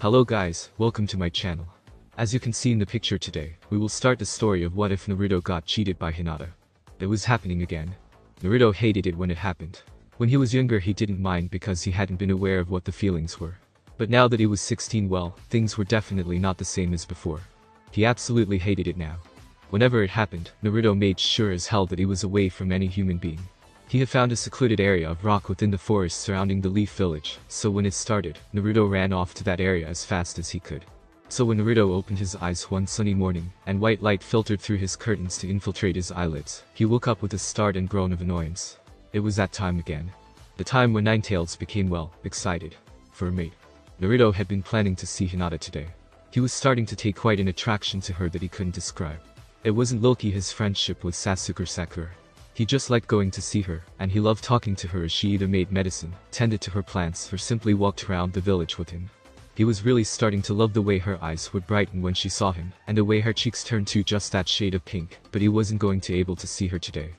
Hello guys, welcome to my channel. As you can see in the picture today, we will start the story of what if Naruto got cheated by Hinata. It was happening again. Naruto hated it when it happened. When he was younger he didn't mind because he hadn't been aware of what the feelings were. But now that he was 16, well, things were definitely not the same as before. He absolutely hated it now. Whenever it happened, Naruto made sure as hell that he was away from any human being. He had found a secluded area of rock within the forest surrounding the Leaf Village, so when it started, Naruto ran off to that area as fast as he could. So when Naruto opened his eyes one sunny morning, and white light filtered through his curtains to infiltrate his eyelids, he woke up with a start and groan of annoyance. It was that time again. The time when Ninetales became, well, excited. For a mate. Naruto had been planning to see Hinata today. He was starting to take quite an attraction to her that he couldn't describe. It wasn't low-key his friendship with Sasuke or Sakura. He just liked going to see her, and he loved talking to her as she either made medicine, tended to her plants, or simply walked around the village with him. He was really starting to love the way her eyes would brighten when she saw him, and the way her cheeks turned to just that shade of pink, but he wasn't going to be able to see her today.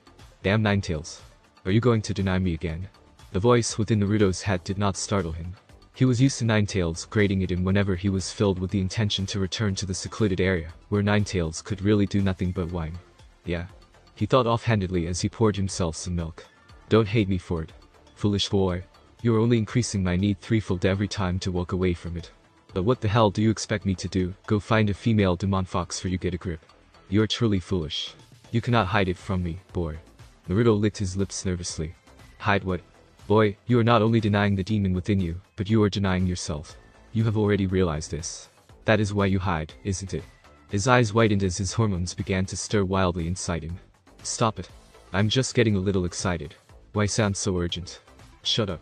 Damn Ninetales. Are you going to deny me again? The voice within Naruto's head did not startle him. He was used to Ninetales grating at him whenever he was filled with the intention to return to the secluded area, where Ninetales could really do nothing but whine. Yeah. He thought offhandedly as he poured himself some milk. Don't hate me for it. Foolish boy. You are only increasing my need threefold every time to walk away from it. But what the hell do you expect me to do? Go find a female demon fox for you get a grip. You are truly foolish. You cannot hide it from me, boy. Naruto licked his lips nervously. Hide what? Boy, you are not only denying the demon within you, but you are denying yourself. You have already realized this. That is why you hide, isn't it? His eyes whitened as his hormones began to stir wildly inside him. Stop it. I'm just getting a little excited. Why sound so urgent? Shut up.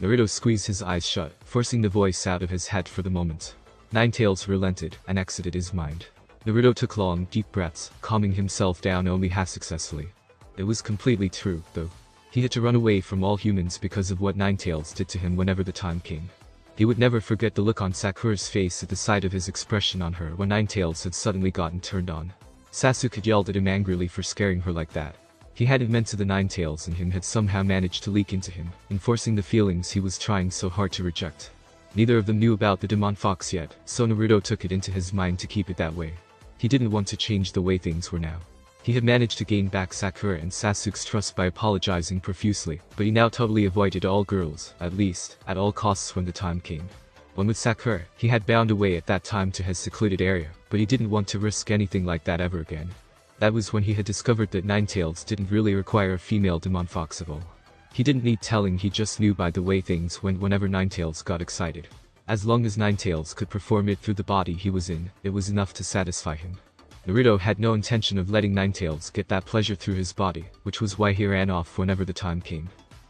Naruto squeezed his eyes shut, forcing the voice out of his head for the moment. Ninetales relented and exited his mind. Naruto took long, deep breaths, calming himself down only half successfully. It was completely true, though. He had to run away from all humans because of what Ninetales did to him whenever the time came. He would never forget the look on Sakura's face at the sight of his expression on her when Ninetales had suddenly gotten turned on. Sasuke had yelled at him angrily for scaring her like that. He hadn't meant to. The Ninetales in him had somehow managed to leak into him, enforcing the feelings he was trying so hard to reject. Neither of them knew about the demon fox yet, so Naruto took it into his mind to keep it that way. He didn't want to change the way things were now. He had managed to gain back Sakura and Sasuke's trust by apologizing profusely, but he now totally avoided all girls, at least, at all costs when the time came. When with Sakura, he had bound away at that time to his secluded area, but he didn't want to risk anything like that ever again. That was when he had discovered that Ninetales didn't really require a female demon fox at all. He didn't need telling, he just knew by the way things went whenever Ninetales got excited. As long as Ninetales could perform it through the body he was in, it was enough to satisfy him. Naruto had no intention of letting Ninetales get that pleasure through his body, which was why he ran off whenever the time came.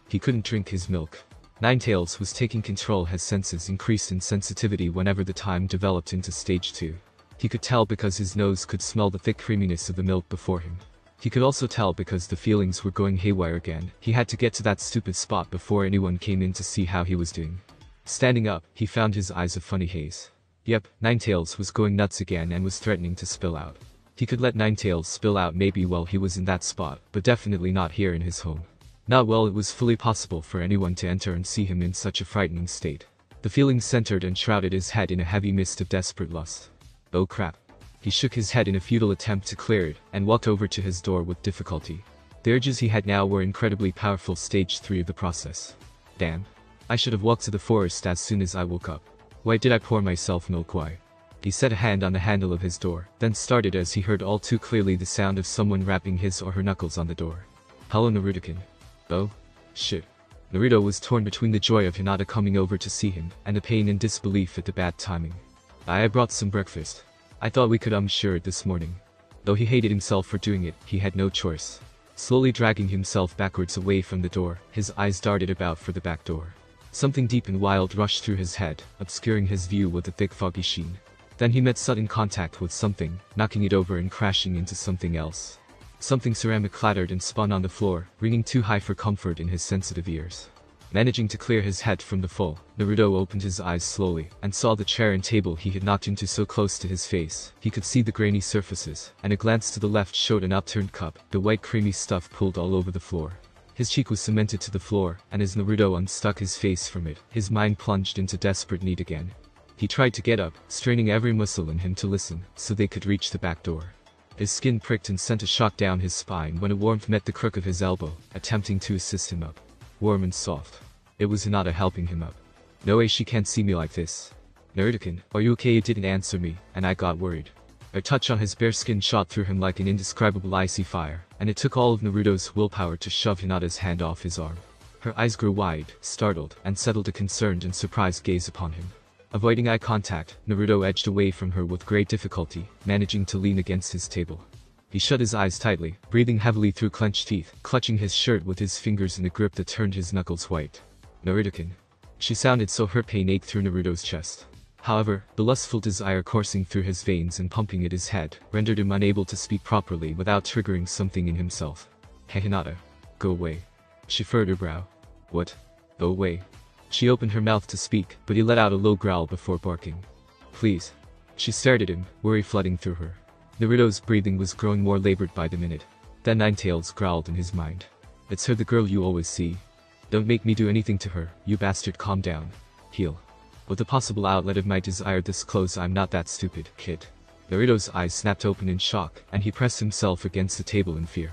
He couldn't drink his milk. Ninetales was taking control. His senses increased in sensitivity whenever the time developed into stage 2. He could tell because his nose could smell the thick creaminess of the milk before him. He could also tell because the feelings were going haywire again. He had to get to that stupid spot before anyone came in to see how he was doing. Standing up, he found his eyes a funny haze. Yep, Ninetales was going nuts again and was threatening to spill out. He could let Ninetales spill out maybe while he was in that spot, but definitely not here in his home. Not while it was fully possible for anyone to enter and see him in such a frightening state. The feelings centered and shrouded his head in a heavy mist of desperate lust. Oh crap. He shook his head in a futile attempt to clear it, and walked over to his door with difficulty. The urges he had now were incredibly powerful. Stage 3 of the process. Damn. I should have walked to the forest as soon as I woke up. Why did I pour myself milk? Why? He set a hand on the handle of his door, then started as he heard all too clearly the sound of someone rapping his or her knuckles on the door. Hello Naruto-kun. Oh? Shit. Naruto was torn between the joy of Hinata coming over to see him, and the pain and disbelief at the bad timing. I brought some breakfast. I thought we could share it this morning. Though he hated himself for doing it, he had no choice. Slowly dragging himself backwards away from the door, his eyes darted about for the back door. Something deep and wild rushed through his head, obscuring his view with a thick foggy sheen. Then he met sudden contact with something, knocking it over and crashing into something else. Something ceramic clattered and spun on the floor, ringing too high for comfort in his sensitive ears. Managing to clear his head from the fall, Naruto opened his eyes slowly, and saw the chair and table he had knocked into so close to his face. He could see the grainy surfaces, and a glance to the left showed an upturned cup, the white creamy stuff pulled all over the floor. His cheek was cemented to the floor, and as Naruto unstuck his face from it, his mind plunged into desperate need again. He tried to get up, straining every muscle in him to listen, so they could reach the back door. His skin pricked and sent a shock down his spine when a warmth met the crook of his elbow, attempting to assist him up. Warm and soft. It was Hinata helping him up. No way, she can't see me like this. Naruto-kun, are you okay? You didn't answer me, and I got worried. A touch on his bare skin shot through him like an indescribable icy fire, and it took all of Naruto's willpower to shove Hinata's hand off his arm. Her eyes grew wide, startled, and settled a concerned and surprised gaze upon him. Avoiding eye contact, Naruto edged away from her with great difficulty, managing to lean against his table. He shut his eyes tightly, breathing heavily through clenched teeth, clutching his shirt with his fingers in a grip that turned his knuckles white. Naruto-kun. She sounded so hurt, pain ached through Naruto's chest. However, the lustful desire coursing through his veins and pumping at his head rendered him unable to speak properly without triggering something in himself. Hey Hinata. Go away. She furrowed her brow. What? Go away. She opened her mouth to speak, but he let out a low growl before barking. Please. She stared at him, worry flooding through her. Naruto's breathing was growing more labored by the minute. Then Ninetales growled in his mind. It's her, the girl you always see. Don't make me do anything to her, you bastard. Calm down. Heal. With the possible outlet of my desire this close, I'm not that stupid, kid. Naruto's eyes snapped open in shock, and he pressed himself against the table in fear.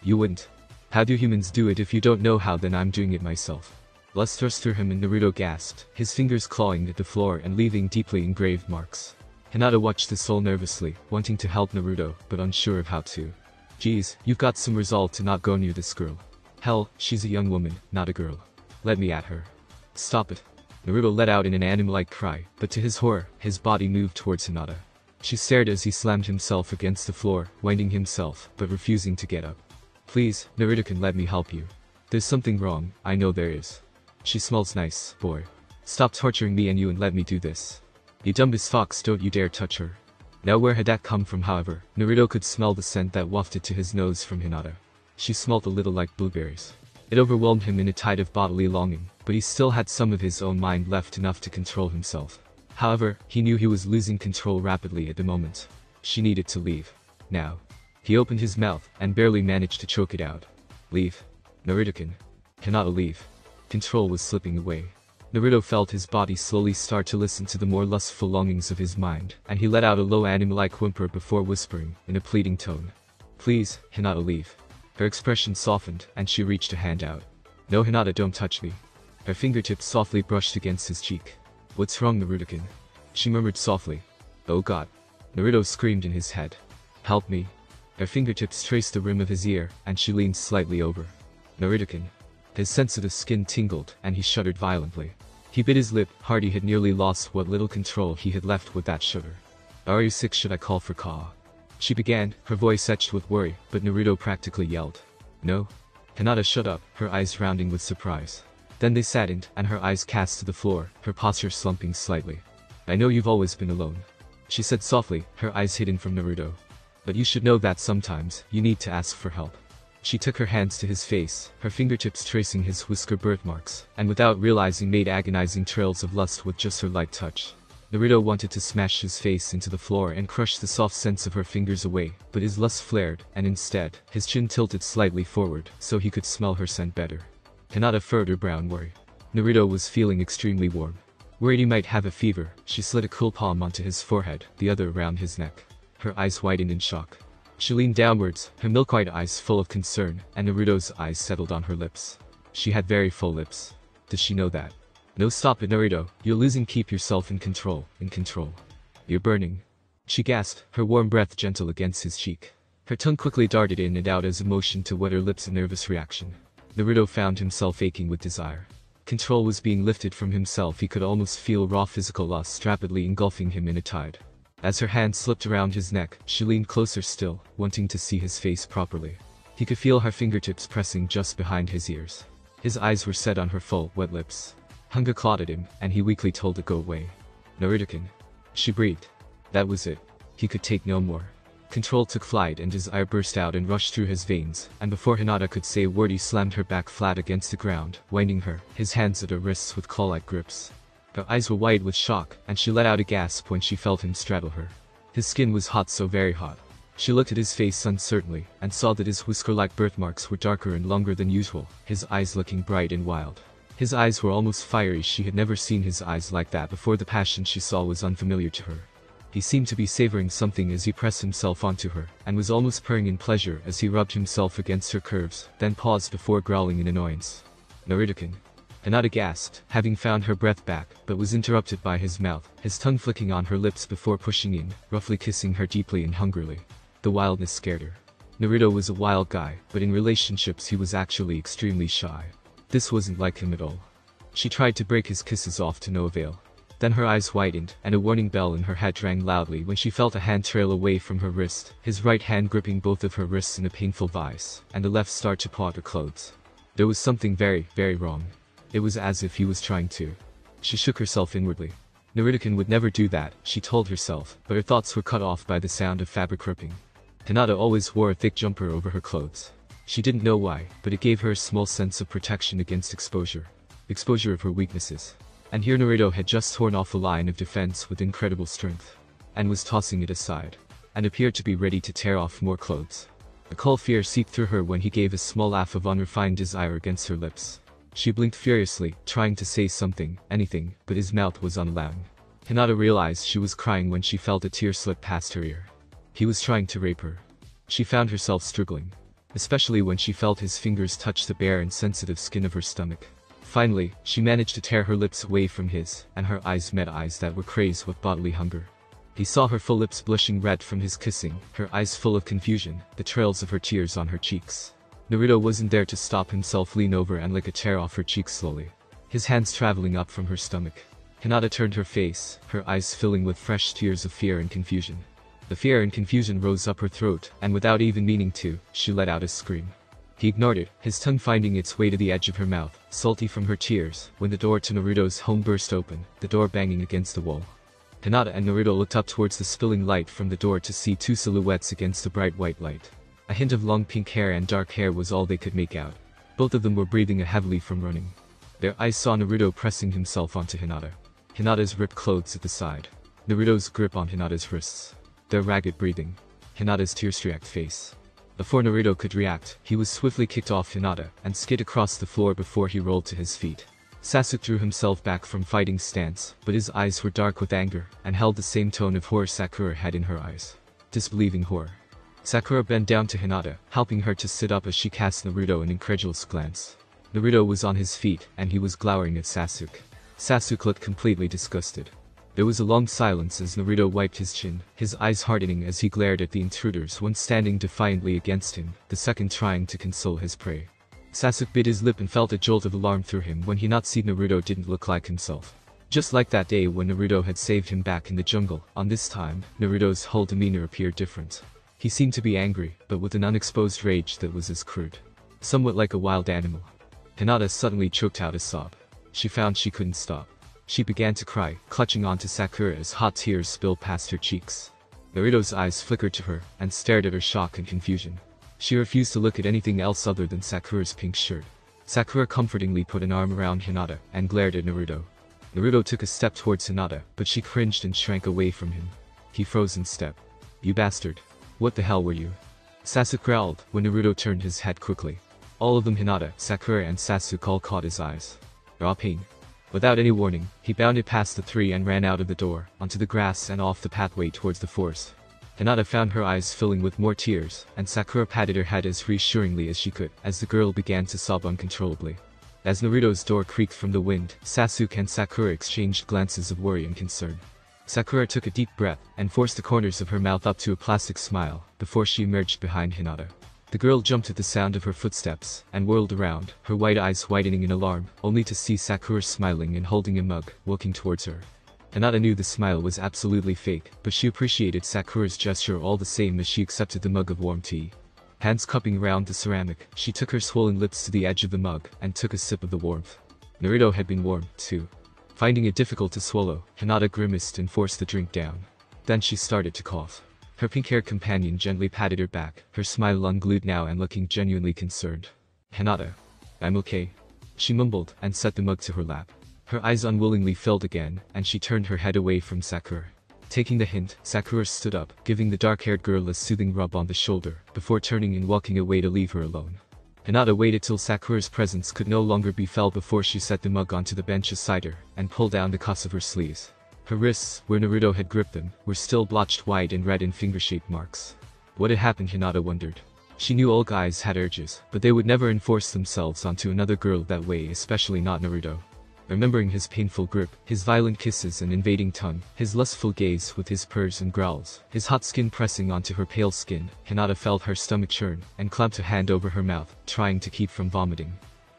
You wouldn't. How do humans do it? If you don't know how, then I'm doing it myself. Lust thrust through him and Naruto gasped, his fingers clawing at the floor and leaving deeply engraved marks. Hinata watched this all nervously, wanting to help Naruto, but unsure of how to. Geez, you've got some resolve to not go near this girl. Hell, she's a young woman, not a girl. Let me at her. Stop it. Naruto let out in an animal-like cry, but to his horror, his body moved towards Hinata. She stared as he slammed himself against the floor, winding himself, but refusing to get up. Please, Naruto-kun, let me help you. There's something wrong, I know there is. She smells nice, boy. Stop torturing me and you and let me do this. You dumbest fox, don't you dare touch her. Now where had that come from? However, Naruto could smell the scent that wafted to his nose from Hinata. She smelled a little like blueberries. It overwhelmed him in a tide of bodily longing, but he still had some of his own mind left, enough to control himself. However, he knew he was losing control rapidly at the moment. She needed to leave. Now. He opened his mouth, and barely managed to choke it out. Leave. Naruto-kun. Cannot leave. Control was slipping away. Naruto felt his body slowly start to listen to the more lustful longings of his mind, and he let out a low animal-like whimper before whispering, in a pleading tone. Please, Hinata, leave. Her expression softened, and she reached a hand out. No, Hinata, don't touch me. Her fingertips softly brushed against his cheek. What's wrong, Naruto-kun? She murmured softly. Oh god. Naruto screamed in his head. Help me. Her fingertips traced the rim of his ear, and she leaned slightly over. Naruto-kun. His sensitive skin tingled, and he shuddered violently. He bit his lip, hard. He had nearly lost what little control he had left with that shudder. Are you sick? Should I call for Ka? She began, her voice etched with worry, but Naruto practically yelled. No. Hinata shut up, her eyes rounding with surprise. Then they saddened, and her eyes cast to the floor, her posture slumping slightly. I know you've always been alone. She said softly, her eyes hidden from Naruto. But you should know that sometimes, you need to ask for help. She took her hands to his face, her fingertips tracing his whisker birthmarks, and without realizing made agonizing trails of lust with just her light touch. Naruto wanted to smash his face into the floor and crush the soft scents of her fingers away, but his lust flared, and instead, his chin tilted slightly forward, so he could smell her scent better. Hinata furrowed her brow in worry. Naruto was feeling extremely warm. Worried he might have a fever, she slid a cool palm onto his forehead, the other around his neck. Her eyes widened in shock. She leaned downwards, her milk-white eyes full of concern, and Naruto's eyes settled on her lips. She had very full lips. Does she know that? No, stop it, Naruto. You're losing. Keep yourself in control. In control. You're burning. She gasped, her warm breath gentle against his cheek. Her tongue quickly darted in and out as a motion to wet her lips, a nervous reaction. Naruto found himself aching with desire. Control was being lifted from himself. He could almost feel raw physical lust rapidly engulfing him in a tide. As her hand slipped around his neck, she leaned closer still, wanting to see his face properly. He could feel her fingertips pressing just behind his ears. His eyes were set on her full, wet lips. Hunger clawed at him, and he weakly told her, go away. Naruto-kun. She breathed. That was it. He could take no more. Control took flight and desire burst out and rushed through his veins, and before Hinata could say a word he slammed her back flat against the ground, winding her, his hands at her wrists with claw-like grips. Her eyes were wide with shock, and she let out a gasp when she felt him straddle her. His skin was hot, so very hot. She looked at his face uncertainly, and saw that his whisker-like birthmarks were darker and longer than usual, his eyes looking bright and wild. His eyes were almost fiery. She had never seen his eyes like that before. The passion she saw was unfamiliar to her. He seemed to be savoring something as he pressed himself onto her, and was almost purring in pleasure as he rubbed himself against her curves, then paused before growling in annoyance. "Naruto-kun." Hinata gasped, having found her breath back, but was interrupted by his mouth, his tongue flicking on her lips before pushing in, roughly kissing her deeply and hungrily. The wildness scared her. Naruto was a wild guy, but in relationships he was actually extremely shy. This wasn't like him at all. She tried to break his kisses off to no avail. Then her eyes widened, and a warning bell in her head rang loudly when she felt a hand trail away from her wrist, his right hand gripping both of her wrists in a painful vise, and the left start to paw at her clothes. There was something very, very wrong. It was as if he was trying to. She shook herself inwardly. Naruto-kun would never do that, she told herself, but her thoughts were cut off by the sound of fabric ripping. Hinata always wore a thick jumper over her clothes. She didn't know why, but it gave her a small sense of protection against exposure. Exposure of her weaknesses. And here Naruto had just torn off a line of defense with incredible strength, and was tossing it aside, and appeared to be ready to tear off more clothes. A cold fear seeped through her when he gave a small laugh of unrefined desire against her lips. She blinked furiously, trying to say something, anything, but his mouth was unallowing. Hinata realized she was crying when she felt a tear slip past her ear. He was trying to rape her. She found herself struggling, especially when she felt his fingers touch the bare and sensitive skin of her stomach. Finally, she managed to tear her lips away from his, and her eyes met eyes that were crazed with bodily hunger. He saw her full lips blushing red from his kissing, her eyes full of confusion, the trails of her tears on her cheeks. Naruto wasn't there to stop himself. Lean over and lick a tear off her cheek slowly, his hands traveling up from her stomach. Hinata turned her face, her eyes filling with fresh tears of fear and confusion. The fear and confusion rose up her throat, and without even meaning to, she let out a scream. He ignored it, his tongue finding its way to the edge of her mouth, salty from her tears, when the door to Naruto's home burst open, the door banging against the wall. Hinata and Naruto looked up towards the spilling light from the door to see two silhouettes against the bright white light. A hint of long pink hair and dark hair was all they could make out. Both of them were breathing heavily from running. Their eyes saw Naruto pressing himself onto Hinata. Hinata's ripped clothes at the side. Naruto's grip on Hinata's wrists. Their ragged breathing. Hinata's tear-streaked face. Before Naruto could react, he was swiftly kicked off Hinata and skid across the floor before he rolled to his feet. Sasuke drew himself back from fighting stance, but his eyes were dark with anger, and held the same tone of horror Sakura had in her eyes. Disbelieving horror. Sakura bent down to Hinata, helping her to sit up as she cast Naruto an incredulous glance. Naruto was on his feet, and he was glowering at Sasuke. Sasuke looked completely disgusted. There was a long silence as Naruto wiped his chin, his eyes hardening as he glared at the intruders, one standing defiantly against him, the second trying to console his prey. Sasuke bit his lip and felt a jolt of alarm through him when he not see Naruto didn't look like himself. Just like that day when Naruto had saved him back in the jungle, on this time, Naruto's whole demeanor appeared different. He seemed to be angry, but with an unexposed rage that was as crude. Somewhat like a wild animal. Hinata suddenly choked out a sob. She found she couldn't stop. She began to cry, clutching onto Sakura as hot tears spilled past her cheeks. Naruto's eyes flickered to her, and stared at her shock and confusion. She refused to look at anything else other than Sakura's pink shirt. Sakura comfortingly put an arm around Hinata, and glared at Naruto. Naruto took a step towards Hinata, but she cringed and shrank away from him. He froze in step. "You bastard. What the hell were you?" Sasuke growled, when Naruto turned his head quickly. All of them, Hinata, Sakura and Sasuke, all caught his eyes. Raw pain. Without any warning, he bounded past the three and ran out of the door, onto the grass and off the pathway towards the forest. Hinata found her eyes filling with more tears, and Sakura patted her head as reassuringly as she could, as the girl began to sob uncontrollably. As Naruto's door creaked from the wind, Sasuke and Sakura exchanged glances of worry and concern. Sakura took a deep breath, and forced the corners of her mouth up to a plastic smile, before she emerged behind Hinata. The girl jumped at the sound of her footsteps, and whirled around, her white eyes widening in alarm, only to see Sakura smiling and holding a mug, walking towards her. Hinata knew the smile was absolutely fake, but she appreciated Sakura's gesture all the same as she accepted the mug of warm tea. Hands cupping around the ceramic, she took her swollen lips to the edge of the mug, and took a sip of the warmth. Naruto had been warm, too. Finding it difficult to swallow, Hinata grimaced and forced the drink down. Then she started to cough. Her pink-haired companion gently patted her back, her smile unglued now and looking genuinely concerned. "Hinata. I'm okay," she mumbled, and set the mug to her lap. Her eyes unwillingly filled again, and she turned her head away from Sakura. Taking the hint, Sakura stood up, giving the dark-haired girl a soothing rub on the shoulder, before turning and walking away to leave her alone. Hinata waited till Sakura's presence could no longer be felt before she set the mug onto the bench beside her and pulled down the cuffs of her sleeves. Her wrists, where Naruto had gripped them, were still blotched white and red in finger-shaped marks. What had happened, Hinata wondered. She knew all guys had urges, but they would never enforce themselves onto another girl that way, especially not Naruto. Remembering his painful grip, his violent kisses and invading tongue, his lustful gaze with his purrs and growls, his hot skin pressing onto her pale skin, Hinata felt her stomach churn and clamped a hand over her mouth, trying to keep from vomiting.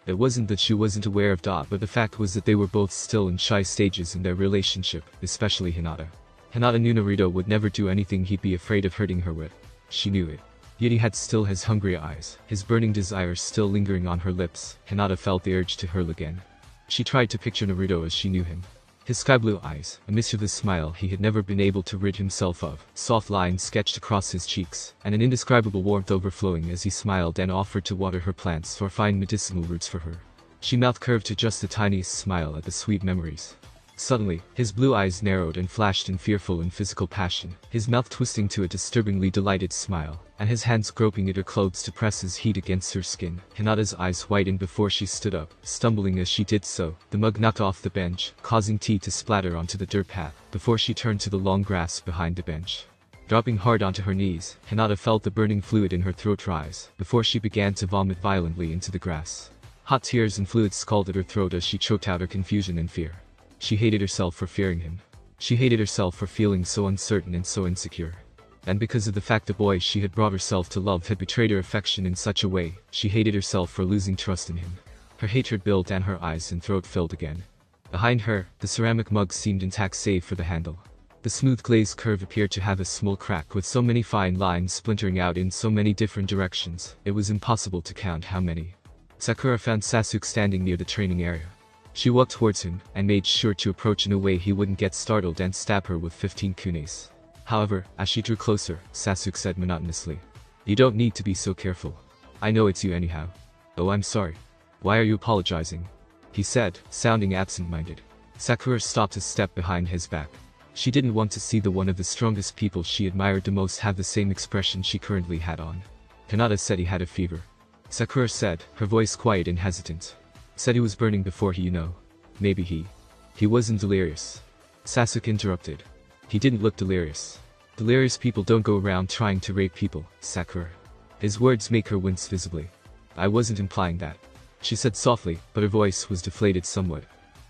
It wasn't that she wasn't aware of Dot, but the fact was that they were both still in shy stages in their relationship, especially Hinata. Hinata knew Naruto would never do anything he'd be afraid of hurting her with. She knew it. Yet he had still his hungry eyes, his burning desire still lingering on her lips. Hinata felt the urge to hurl again. She tried to picture Naruto as she knew him. His sky-blue eyes, a mischievous smile he had never been able to rid himself of, soft lines sketched across his cheeks, and an indescribable warmth overflowing as he smiled and offered to water her plants or find medicinal roots for her. She mouth curved to just the tiniest smile at the sweet memories. Suddenly, his blue eyes narrowed and flashed in fearful and physical passion, his mouth twisting to a disturbingly delighted smile, and his hands groping at her clothes to press his heat against her skin. Hinata's eyes widened before she stood up, stumbling as she did so. The mug knocked off the bench, causing tea to splatter onto the dirt path, before she turned to the long grass behind the bench. Dropping hard onto her knees, Hinata felt the burning fluid in her throat rise, before she began to vomit violently into the grass. Hot tears and fluid scalded her throat as she choked out her confusion and fear. She hated herself for fearing him. She hated herself for feeling so uncertain and so insecure. And because of the fact the boy she had brought herself to love had betrayed her affection in such a way, she hated herself for losing trust in him. Her hatred built and her eyes and throat filled again. Behind her, the ceramic mug seemed intact save for the handle. The smooth glazed curve appeared to have a small crack with so many fine lines splintering out in so many different directions, it was impossible to count how many. Sakura found Sasuke standing near the training area. She walked towards him, and made sure to approach in a way he wouldn't get startled and stab her with 15 kunes. However, as she drew closer, Sasuke said monotonously, "You don't need to be so careful. I know it's you anyhow." "Oh, I'm sorry. Why are you apologizing?" he said, sounding absent-minded. Sakura stopped a step behind his back. She didn't want to see the one of the strongest people she admired the most have the same expression she currently had on. Hinata said he had a fever. Sakura said, her voice quiet and hesitant. Said he was burning before he, maybe he wasn't delirious. Sasuke interrupted. He didn't look delirious. Delirious people don't go around trying to rape people, Sakura. His words make her wince visibly. I wasn't implying that, she said softly, but her voice was deflated somewhat.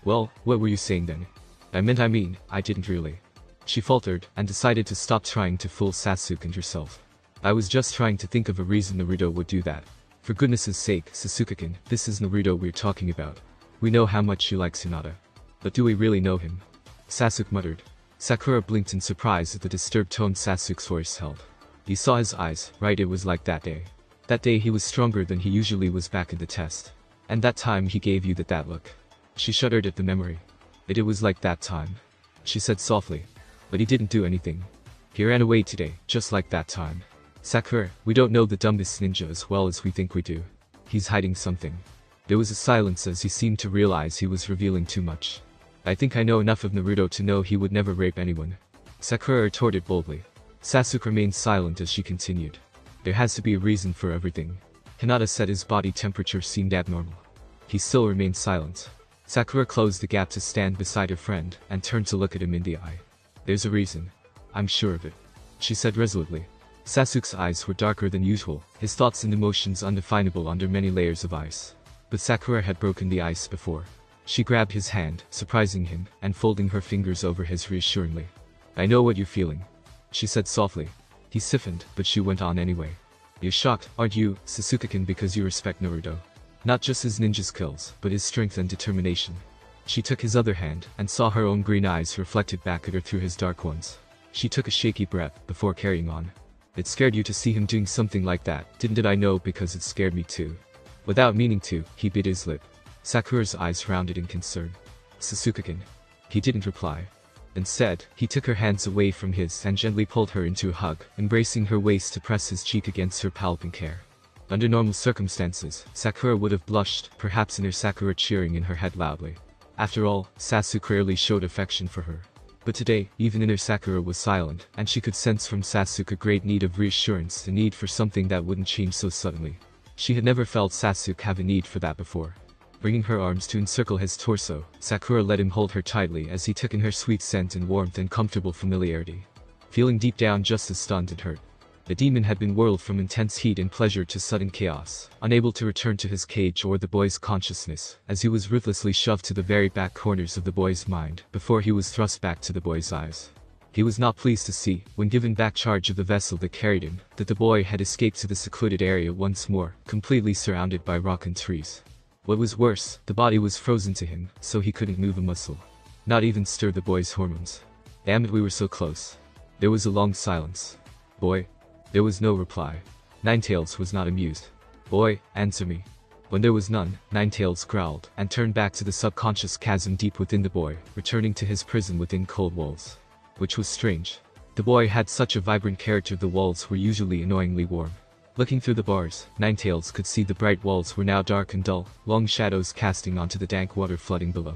Well, what were you saying then? I mean, I didn't really. She faltered, and decided to stop trying to fool Sasuke and herself. I was just trying to think of a reason Naruto would do that. For goodness sake, Sasuke-kun, this is Naruto we're talking about. We know how much he likes Hinata. But do we really know him? Sasuke muttered. Sakura blinked in surprise at the disturbed tone Sasuke's voice held. You saw his eyes, right? It was like that day. That day he was stronger than he usually was back in the test. And that time he gave you that look. She shuddered at the memory. It was like that time, she said softly. But he didn't do anything. He ran away today, just like that time. Sakura, we don't know the dumbest ninja as well as we think we do. He's hiding something. There was a silence as he seemed to realize he was revealing too much. I think I know enough of Naruto to know he would never rape anyone, Sakura retorted boldly. Sasuke remained silent as she continued. There has to be a reason for everything. Hinata said his body temperature seemed abnormal. He still remained silent. Sakura closed the gap to stand beside her friend and turned to look at him in the eye. There's a reason. I'm sure of it, she said resolutely. Sasuke's eyes were darker than usual, his thoughts and emotions undefinable under many layers of ice. But Sakura had broken the ice before. She grabbed his hand, surprising him, and folding her fingers over his reassuringly. I know what you're feeling, she said softly. He stiffened, but she went on anyway. You're shocked, aren't you, Sasuke-kun, because you respect Naruto? Not just his ninja skills, but his strength and determination. She took his other hand, and saw her own green eyes reflected back at her through his dark ones. She took a shaky breath, before carrying on. It scared you to see him doing something like that, didn't it? I know, because it scared me too. Without meaning to, he bit his lip. Sakura's eyes rounded in concern. Sasuke-kun. He didn't reply. Instead, he took her hands away from his and gently pulled her into a hug, embracing her waist to press his cheek against her palp in care. Under normal circumstances, Sakura would have blushed, perhaps inner Sakura cheering in her head loudly. After all, Sasuke rarely showed affection for her. But today, even inner Sakura was silent, and she could sense from Sasuke a great need of reassurance, a need for something that wouldn't change so suddenly. She had never felt Sasuke have a need for that before. Bringing her arms to encircle his torso, Sakura let him hold her tightly as he took in her sweet scent and warmth and comfortable familiarity. Feeling deep down just as stunned and hurt. The demon had been whirled from intense heat and pleasure to sudden chaos, unable to return to his cage or the boy's consciousness, as he was ruthlessly shoved to the very back corners of the boy's mind before he was thrust back to the boy's eyes. He was not pleased to see, when given back charge of the vessel that carried him, that the boy had escaped to the secluded area once more, completely surrounded by rock and trees. What was worse, the body was frozen to him, so he couldn't move a muscle. Not even stir the boy's hormones. Damn it, we were so close. There was a long silence. Boy? There was no reply. Ninetales was not amused. Boy, answer me. When there was none, Ninetales growled, and turned back to the subconscious chasm deep within the boy, returning to his prison within cold walls. Which was strange. The boy had such a vibrant character, the walls were usually annoyingly warm. Looking through the bars, Ninetales could see the bright walls were now dark and dull, long shadows casting onto the dank water flooding below.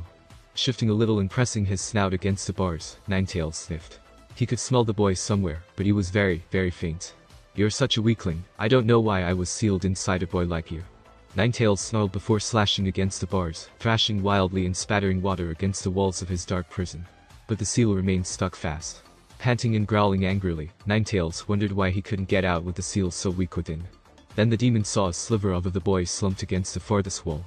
Shifting a little and pressing his snout against the bars, Ninetales sniffed. He could smell the boy somewhere, but he was very, very faint. You're such a weakling, I don't know why I was sealed inside a boy like you. Ninetales snarled before slashing against the bars, thrashing wildly and spattering water against the walls of his dark prison. But the seal remained stuck fast. Panting and growling angrily, Ninetales wondered why he couldn't get out with the seal so weak within. Then the demon saw a sliver of the boy slumped against the farthest wall.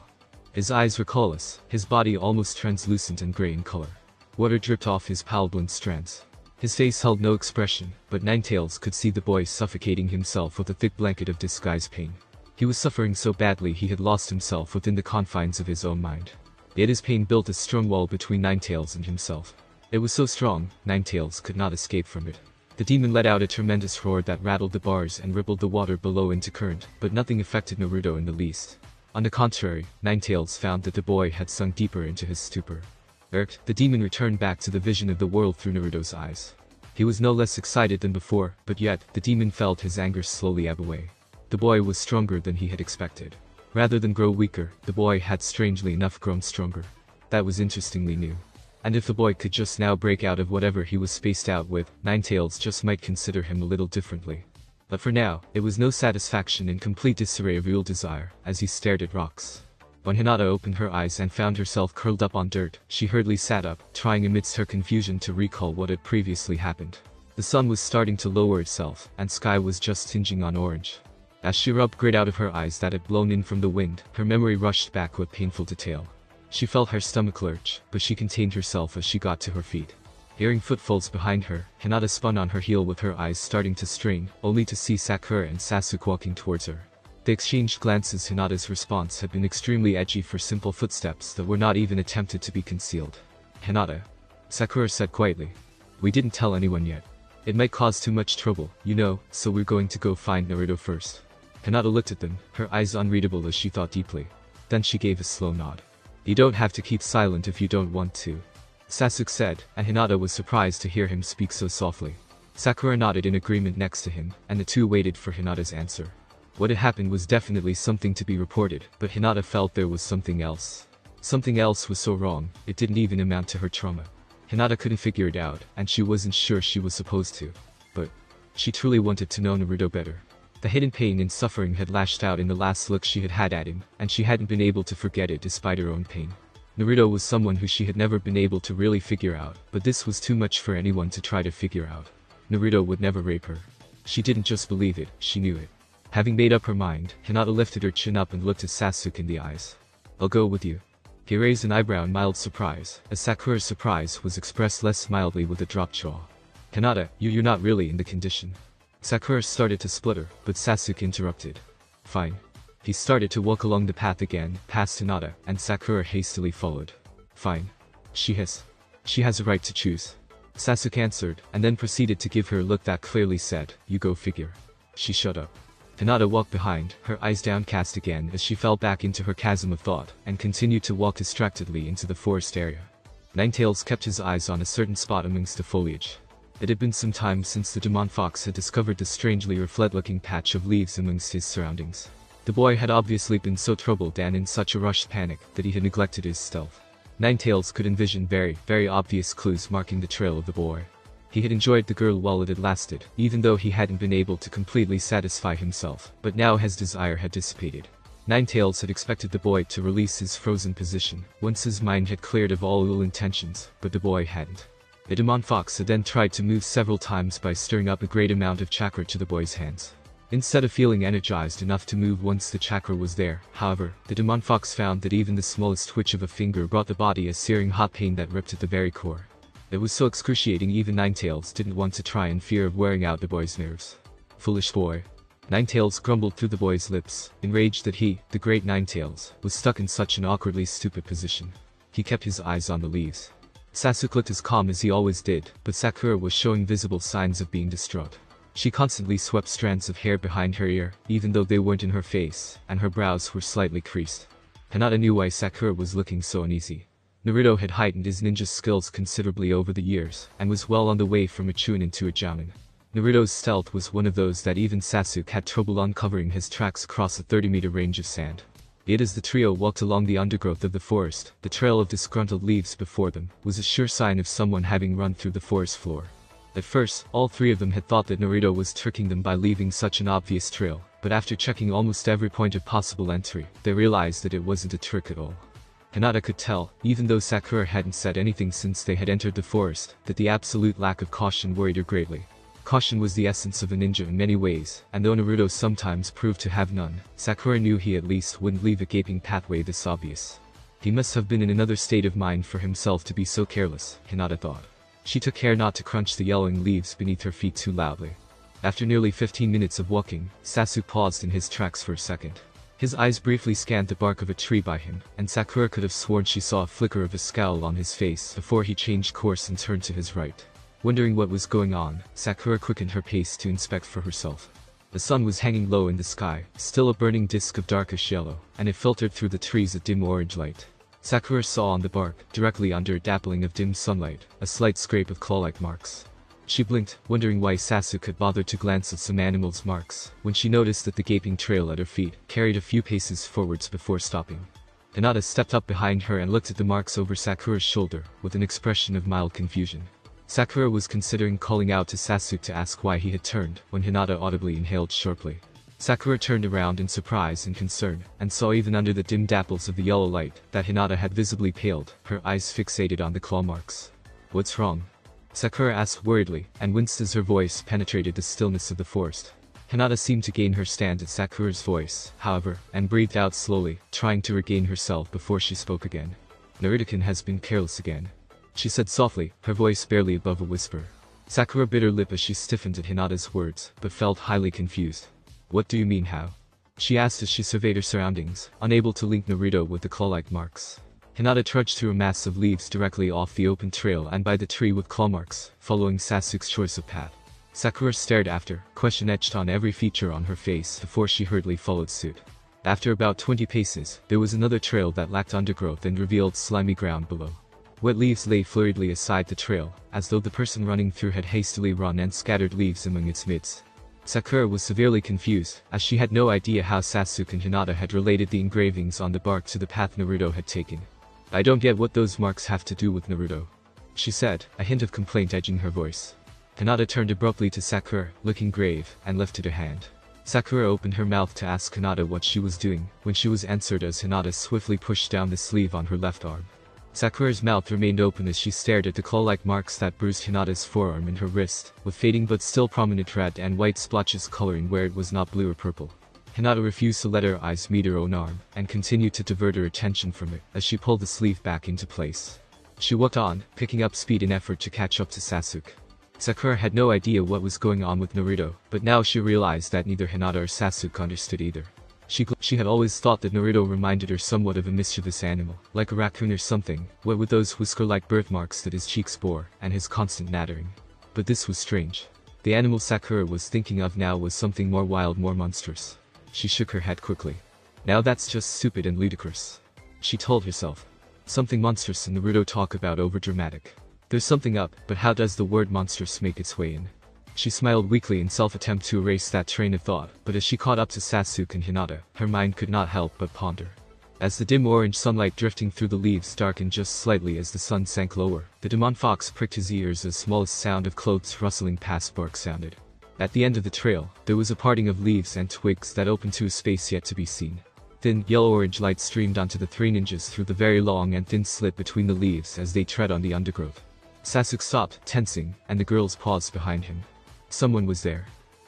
His eyes were colorless, his body almost translucent and gray in color. Water dripped off his pale-blond strands. His face held no expression, but Ninetales could see the boy suffocating himself with a thick blanket of disguised pain. He was suffering so badly he had lost himself within the confines of his own mind. Yet his pain built a strong wall between Ninetales and himself. It was so strong, Ninetales could not escape from it. The demon let out a tremendous roar that rattled the bars and rippled the water below into current, but nothing affected Naruto in the least. On the contrary, Ninetales found that the boy had sunk deeper into his stupor. Irked, the demon returned back to the vision of the world through Naruto's eyes. He was no less excited than before, but yet, the demon felt his anger slowly ebb away. The boy was stronger than he had expected. Rather than grow weaker, the boy had strangely enough grown stronger. That was interestingly new. And if the boy could just now break out of whatever he was spaced out with, Ninetales just might consider him a little differently. But for now, it was no satisfaction and complete disarray of real desire, as he stared at rocks. When Hinata opened her eyes and found herself curled up on dirt, she hurriedly sat up, trying amidst her confusion to recall what had previously happened. The sun was starting to lower itself, and sky was just tinging on orange. As she rubbed grit out of her eyes that had blown in from the wind, her memory rushed back with painful detail. She felt her stomach lurch, but she contained herself as she got to her feet. Hearing footfalls behind her, Hinata spun on her heel with her eyes starting to strain, only to see Sakura and Sasuke walking towards her. They exchanged glances. Hinata's response had been extremely edgy for simple footsteps that were not even attempted to be concealed. Hinata. Sakura said quietly. We didn't tell anyone yet. It might cause too much trouble, you know, so we're going to go find Naruto first. Hinata looked at them, her eyes unreadable as she thought deeply. Then she gave a slow nod. You don't have to keep silent if you don't want to, Sasuke said, and Hinata was surprised to hear him speak so softly. Sakura nodded in agreement next to him, and the two waited for Hinata's answer. What had happened was definitely something to be reported, but Hinata felt there was something else. Something else was so wrong, it didn't even amount to her trauma. Hinata couldn't figure it out, and she wasn't sure she was supposed to. But she truly wanted to know Naruto better. The hidden pain and suffering had lashed out in the last look she had had at him, and she hadn't been able to forget it despite her own pain. Naruto was someone who she had never been able to really figure out, but this was too much for anyone to try to figure out. Naruto would never rape her. She didn't just believe it, she knew it. Having made up her mind, Hinata lifted her chin up and looked at Sasuke in the eyes. I'll go with you. He raised an eyebrow in mild surprise, as Sakura's surprise was expressed less mildly with a dropped jaw. Hinata, you're not really in the condition. Sakura started to splutter, but Sasuke interrupted. Fine. He started to walk along the path again, past Hinata, and Sakura hastily followed. Fine. She has a right to choose. Sasuke answered, and then proceeded to give her a look that clearly said, you go figure. She shut up. Hinata walked behind, her eyes downcast again as she fell back into her chasm of thought, and continued to walk distractedly into the forest area. Ninetales kept his eyes on a certain spot amongst the foliage. It had been some time since the demon fox had discovered the strangely reflect-looking patch of leaves amongst his surroundings. The boy had obviously been so troubled and in such a rushed panic that he had neglected his stealth. Ninetales could envision very, very obvious clues marking the trail of the boy. He had enjoyed the girl while it had lasted, even though he hadn't been able to completely satisfy himself, but now his desire had dissipated. Ninetales had expected the boy to release his frozen position, once his mind had cleared of all ill intentions, but the boy hadn't. The demon fox had then tried to move several times by stirring up a great amount of chakra to the boy's hands. Instead of feeling energized enough to move once the chakra was there, however, the demon fox found that even the smallest twitch of a finger brought the body a searing hot pain that ripped at the very core. It was so excruciating even Ninetales didn't want to try in fear of wearing out the boy's nerves. Foolish boy. Ninetales grumbled through the boy's lips, enraged that he, the great Ninetales, was stuck in such an awkwardly stupid position. He kept his eyes on the leaves. Sasuke looked as calm as he always did, but Sakura was showing visible signs of being distraught. She constantly swept strands of hair behind her ear, even though they weren't in her face, and her brows were slightly creased. Hinata knew why Sakura was looking so uneasy. Naruto had heightened his ninja skills considerably over the years, and was well on the way from a Chunin to a Jounin. Naruto's stealth was one of those that even Sasuke had trouble uncovering his tracks across a 30-meter range of sand. Yet as the trio walked along the undergrowth of the forest, the trail of disgruntled leaves before them was a sure sign of someone having run through the forest floor. At first, all three of them had thought that Naruto was tricking them by leaving such an obvious trail, but after checking almost every point of possible entry, they realized that it wasn't a trick at all. Hinata could tell, even though Sakura hadn't said anything since they had entered the forest, that the absolute lack of caution worried her greatly. Caution was the essence of a ninja in many ways, and though Naruto sometimes proved to have none, Sakura knew he at least wouldn't leave a gaping pathway this obvious. He must have been in another state of mind for himself to be so careless, Hinata thought. She took care not to crunch the yellowing leaves beneath her feet too loudly. After nearly 15 minutes of walking, Sasuke paused in his tracks for a second. His eyes briefly scanned the bark of a tree by him, and Sakura could have sworn she saw a flicker of a scowl on his face before he changed course and turned to his right. Wondering what was going on, Sakura quickened her pace to inspect for herself. The sun was hanging low in the sky, still a burning disk of darkish yellow, and it filtered through the trees a dim orange light. Sakura saw on the bark, directly under a dappling of dim sunlight, a slight scrape of claw-like marks. She blinked, wondering why Sasuke had bothered to glance at some animal's marks, when she noticed that the gaping trail at her feet carried a few paces forwards before stopping. Hinata stepped up behind her and looked at the marks over Sakura's shoulder, with an expression of mild confusion. Sakura was considering calling out to Sasuke to ask why he had turned, when Hinata audibly inhaled sharply. Sakura turned around in surprise and concern, and saw even under the dim dapples of the yellow light, that Hinata had visibly paled, her eyes fixated on the claw marks. "What's wrong?" Sakura asked worriedly, and winced as her voice penetrated the stillness of the forest. Hinata seemed to gain her stand at Sakura's voice, however, and breathed out slowly, trying to regain herself before she spoke again. "Naruto-kun has been careless again," she said softly, her voice barely above a whisper. Sakura bit her lip as she stiffened at Hinata's words, but felt highly confused. "What do you mean how?" she asked as she surveyed her surroundings, unable to link Naruto with the claw-like marks. Hinata trudged through a mass of leaves directly off the open trail and by the tree with claw marks, following Sasuke's choice of path. Sakura stared after, question etched on every feature on her face before she hurriedly followed suit. After about 20 paces, there was another trail that lacked undergrowth and revealed slimy ground below. Wet leaves lay flurriedly aside the trail, as though the person running through had hastily run and scattered leaves among its midst. Sakura was severely confused, as she had no idea how Sasuke and Hinata had related the engravings on the bark to the path Naruto had taken. "I don't get what those marks have to do with Naruto," she said, a hint of complaint edging her voice. Hinata turned abruptly to Sakura, looking grave, and lifted a hand. Sakura opened her mouth to ask Hinata what she was doing, when she was answered as Hinata swiftly pushed down the sleeve on her left arm. Sakura's mouth remained open as she stared at the claw-like marks that bruised Hinata's forearm and her wrist, with fading but still prominent red and white splotches coloring where it was not blue or purple. Hinata refused to let her eyes meet her own arm, and continued to divert her attention from it, as she pulled the sleeve back into place. She walked on, picking up speed in effort to catch up to Sasuke. Sakura had no idea what was going on with Naruto, but now she realized that neither Hinata or Sasuke understood either. She had always thought that Naruto reminded her somewhat of a mischievous animal, like a raccoon or something, what with those whisker-like birthmarks that his cheeks bore, and his constant nattering. But this was strange. The animal Sakura was thinking of now was something more wild, more monstrous. She shook her head quickly. "Now that's just stupid and ludicrous," she told herself. "Something monstrous and Naruto talk about overdramatic. There's something up, but how does the word monstrous make its way in?" She smiled weakly in self-attempt to erase that train of thought, but as she caught up to Sasuke and Hinata, her mind could not help but ponder. As the dim orange sunlight drifting through the leaves darkened just slightly as the sun sank lower, the demon fox pricked his ears as smallest sound of clothes rustling past bark sounded. At the end of the trail, there was a parting of leaves and twigs that opened to a space yet to be seen. Thin, yellow-orange light streamed onto the 3 ninjas through the very long and thin slit between the leaves as they tread on the undergrowth. Sasuke stopped, tensing, and the girls paused behind him. Someone was there.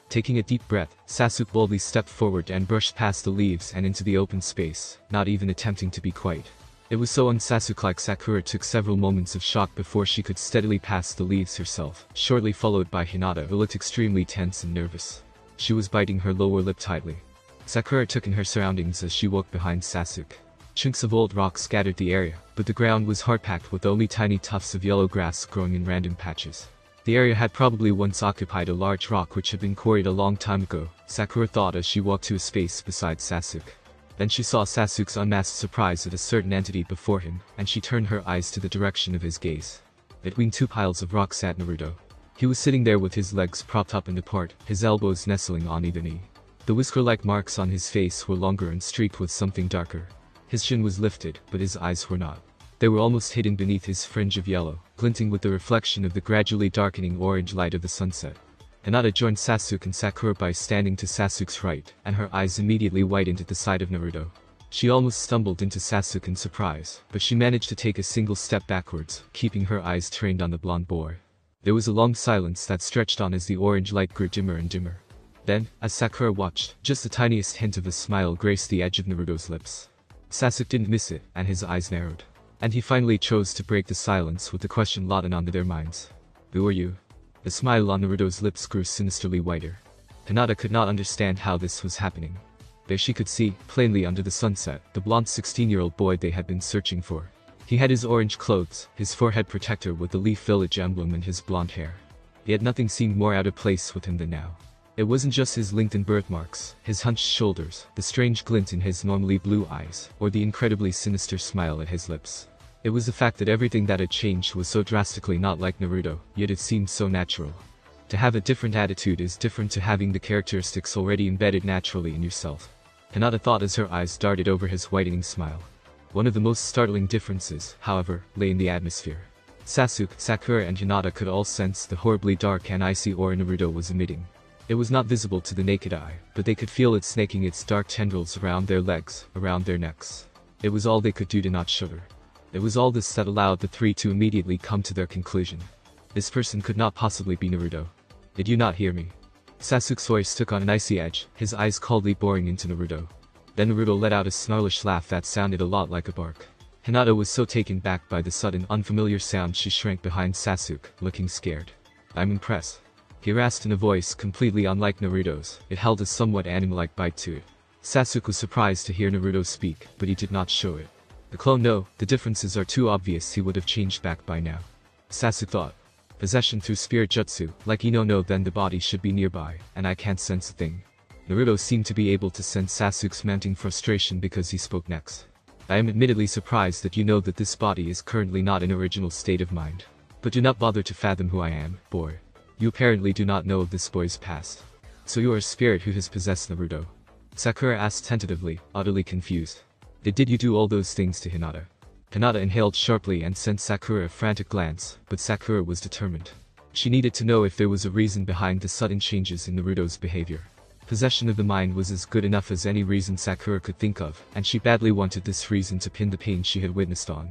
Taking a deep breath, Sasuke boldly stepped forward and brushed past the leaves and into the open space, not even attempting to be quiet. It was so un-Sasuke-like. Sakura took several moments of shock before she could steadily pass the leaves herself, shortly followed by Hinata, who looked extremely tense and nervous. She was biting her lower lip tightly. Sakura took in her surroundings as she walked behind Sasuke. Chunks of old rock scattered the area, but the ground was hard-packed with only tiny tufts of yellow grass growing in random patches. The area had probably once occupied a large rock which had been quarried a long time ago, Sakura thought as she walked to a space beside Sasuke. Then she saw Sasuke's unmasked surprise at a certain entity before him, and she turned her eyes to the direction of his gaze. Between 2 piles of rock sat Naruto. He was sitting there with his legs propped up and apart, his elbows nestling on either knee. The whisker-like marks on his face were longer and streaked with something darker. His chin was lifted, but his eyes were not. They were almost hidden beneath his fringe of yellow, glinting with the reflection of the gradually darkening orange light of the sunset. Hinata joined Sasuke and Sakura by standing to Sasuke's right, and her eyes immediately widened at the sight of Naruto. She almost stumbled into Sasuke in surprise, but she managed to take a single step backwards, keeping her eyes trained on the blonde boy. There was a long silence that stretched on as the orange light grew dimmer and dimmer. Then, as Sakura watched, just the tiniest hint of a smile graced the edge of Naruto's lips. Sasuke didn't miss it, and his eyes narrowed. And he finally chose to break the silence with the question laden onto their minds. Who are you? The smile on Naruto's lips grew sinisterly whiter. Hinata could not understand how this was happening. There she could see, plainly under the sunset, the blonde 16-year-old boy they had been searching for. He had his orange clothes, his forehead protector with the Leaf Village emblem and his blonde hair. Yet nothing seemed more out of place with him than now. It wasn't just his LinkedIn birthmarks, his hunched shoulders, the strange glint in his normally blue eyes, or the incredibly sinister smile at his lips. It was the fact that everything that had changed was so drastically not like Naruto, yet it seemed so natural. To have a different attitude is different to having the characteristics already embedded naturally in yourself. Hinata thought as her eyes darted over his whitening smile. One of the most startling differences, however, lay in the atmosphere. Sasuke, Sakura and Hinata could all sense the horribly dark and icy aura Naruto was emitting. It was not visible to the naked eye, but they could feel it snaking its dark tendrils around their legs, around their necks. It was all they could do to not shudder. It was all this that allowed the 3 to immediately come to their conclusion. This person could not possibly be Naruto. Did you not hear me? Sasuke's voice took on an icy edge, his eyes coldly boring into Naruto. Then Naruto let out a snarlish laugh that sounded a lot like a bark. Hinata was so taken back by the sudden, unfamiliar sound she shrank behind Sasuke, looking scared. I'm impressed. He rasped in a voice completely unlike Naruto's. It held a somewhat animal-like bite to it. Sasuke was surprised to hear Naruto speak, but he did not show it. The clone no, the differences are too obvious, he would have changed back by now. Sasuke thought. Possession through spirit jutsu, like Ino no then the body should be nearby, and I can't sense a thing. Naruto seemed to be able to sense Sasuke's mounting frustration because he spoke next. I am admittedly surprised that you know that this body is currently not in original state of mind. But do not bother to fathom who I am, boy. You apparently do not know of this boy's past. So you are a spirit who has possessed Naruto? Sakura asked tentatively, utterly confused. Did you do all those things to Hinata? Hinata inhaled sharply and sent Sakura a frantic glance, but Sakura was determined. She needed to know if there was a reason behind the sudden changes in Naruto's behavior. Possession of the mind was as good enough as any reason Sakura could think of, and she badly wanted this reason to pin the pain she had witnessed on.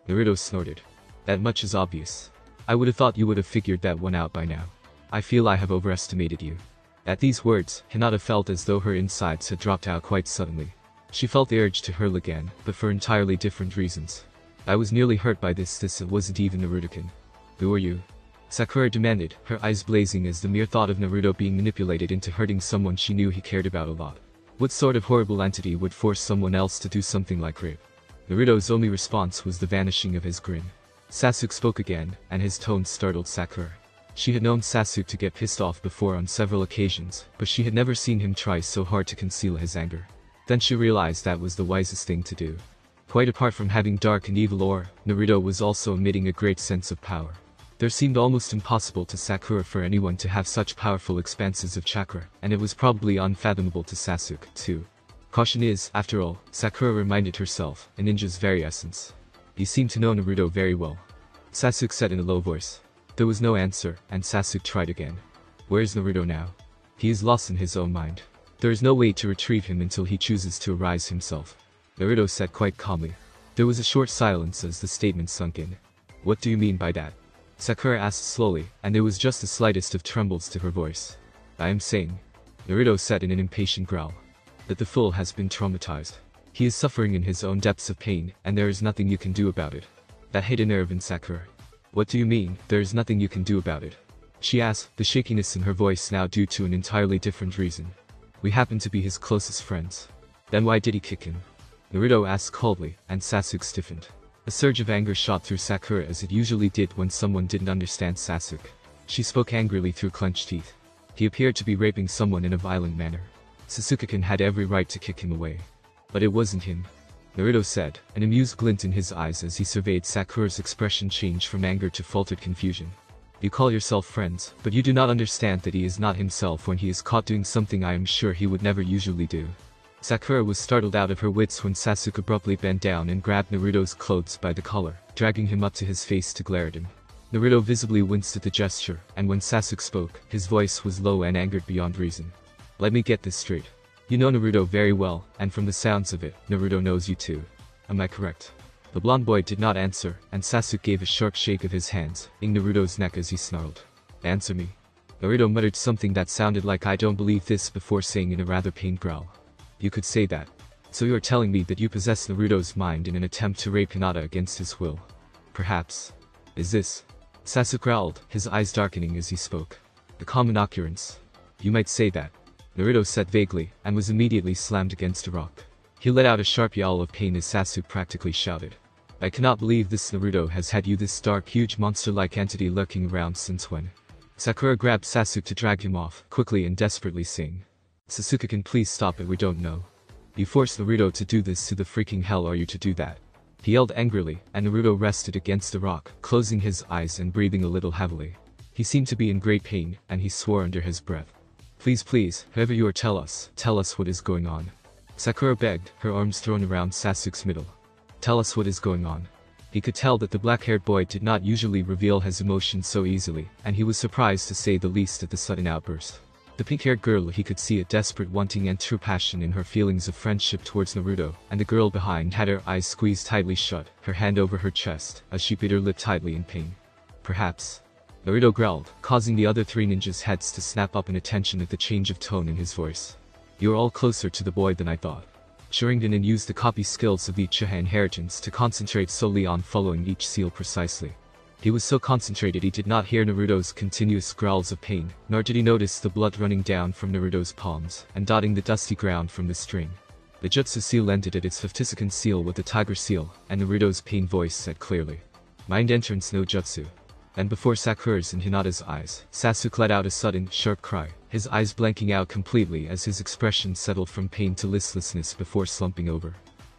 Naruto snorted. That much is obvious. I would have thought you would have figured that one out by now. I feel I have overestimated you. At these words, Hinata felt as though her insides had dropped out quite suddenly. She felt the urge to hurl again, but for entirely different reasons. I was nearly hurt by this wasn't even Naruto-kun. Who are you? Sakura demanded, her eyes blazing as the mere thought of Naruto being manipulated into hurting someone she knew he cared about a lot. What sort of horrible entity would force someone else to do something like rape? Naruto's only response was the vanishing of his grin. Sasuke spoke again, and his tone startled Sakura. She had known Sasuke to get pissed off before on several occasions, but she had never seen him try so hard to conceal his anger. Then she realized that was the wisest thing to do. Quite apart from having dark and evil aura, Naruto was also emitting a great sense of power. There seemed almost impossible to Sakura for anyone to have such powerful expanses of chakra, and it was probably unfathomable to Sasuke, too. Caution is, after all, Sakura reminded herself, a ninja's very essence. You seem to know Naruto very well. Sasuke said in a low voice. There was no answer, and Sasuke tried again. Where is Naruto now? He is lost in his own mind. There is no way to retrieve him until he chooses to arise himself. Naruto said quite calmly. There was a short silence as the statement sunk in. What do you mean by that? Sakura asked slowly, and there was just the slightest of trembles to her voice. I am saying, Naruto said in an impatient growl, that the fool has been traumatized. He is suffering in his own depths of pain, and there is nothing you can do about it. That hit a nerve in Sakura. What do you mean, there is nothing you can do about it? She asked, the shakiness in her voice now due to an entirely different reason. We happen to be his closest friends. Then why did he kick him? Naruto asked coldly, and Sasuke stiffened. A surge of anger shot through Sakura as it usually did when someone didn't understand Sasuke. She spoke angrily through clenched teeth. He appeared to be raping someone in a violent manner. Sasuke-kun had every right to kick him away. But it wasn't him. Naruto said, an amused glint in his eyes as he surveyed Sakura's expression change from anger to faltered confusion. You call yourself friends, but you do not understand that he is not himself when he is caught doing something I am sure he would never usually do. Sakura was startled out of her wits when Sasuke abruptly bent down and grabbed Naruto's clothes by the collar, dragging him up to his face to glare at him. Naruto visibly winced at the gesture, and when Sasuke spoke, his voice was low and angered beyond reason. Let me get this straight. You know Naruto very well, and from the sounds of it, Naruto knows you too. Am I correct? The blonde boy did not answer, and Sasuke gave a sharp shake of his hands, in Naruto's neck as he snarled. Answer me. Naruto muttered something that sounded like I don't believe this before saying in a rather pained growl. You could say that. So you are telling me that you possess Naruto's mind in an attempt to rape Hinata against his will. Perhaps. Is this? Sasuke growled, his eyes darkening as he spoke. A common occurrence. You might say that. Naruto said vaguely, and was immediately slammed against a rock. He let out a sharp yowl of pain as Sasuke practically shouted. I cannot believe this Naruto has had you this dark huge monster-like entity lurking around since when? Sakura grabbed Sasuke to drag him off, quickly and desperately saying. Sasuke-kun, please stop it, we don't know. You forced Naruto to do this, to the freaking hell are you to do that? He yelled angrily, and Naruto rested against the rock, closing his eyes and breathing a little heavily. He seemed to be in great pain, and he swore under his breath. Please, whoever you are, tell us what is going on. Sakura begged, her arms thrown around Sasuke's middle. Tell us what is going on. He could tell that the black-haired boy did not usually reveal his emotions so easily, and he was surprised to say the least at the sudden outburst. The pink-haired girl, he could see a desperate wanting and true passion in her feelings of friendship towards Naruto, and the girl behind had her eyes squeezed tightly shut, her hand over her chest, as she bit her lip tightly in pain. Perhaps. Naruto growled, causing the other three ninjas' heads to snap up in attention at the change of tone in his voice. You are all closer to the boy than I thought. Sharingan used the copy skills of the Uchiha inheritance to concentrate solely on following each seal precisely. He was so concentrated he did not hear Naruto's continuous growls of pain, nor did he notice the blood running down from Naruto's palms and dotting the dusty ground from the string. The jutsu seal ended at its 50-second seal with the tiger seal, and Naruto's pained voice said clearly. Mind entrance no jutsu. And before Sakura's and Hinata's eyes, Sasuke let out a sudden, sharp cry, his eyes blanking out completely as his expression settled from pain to listlessness before slumping over.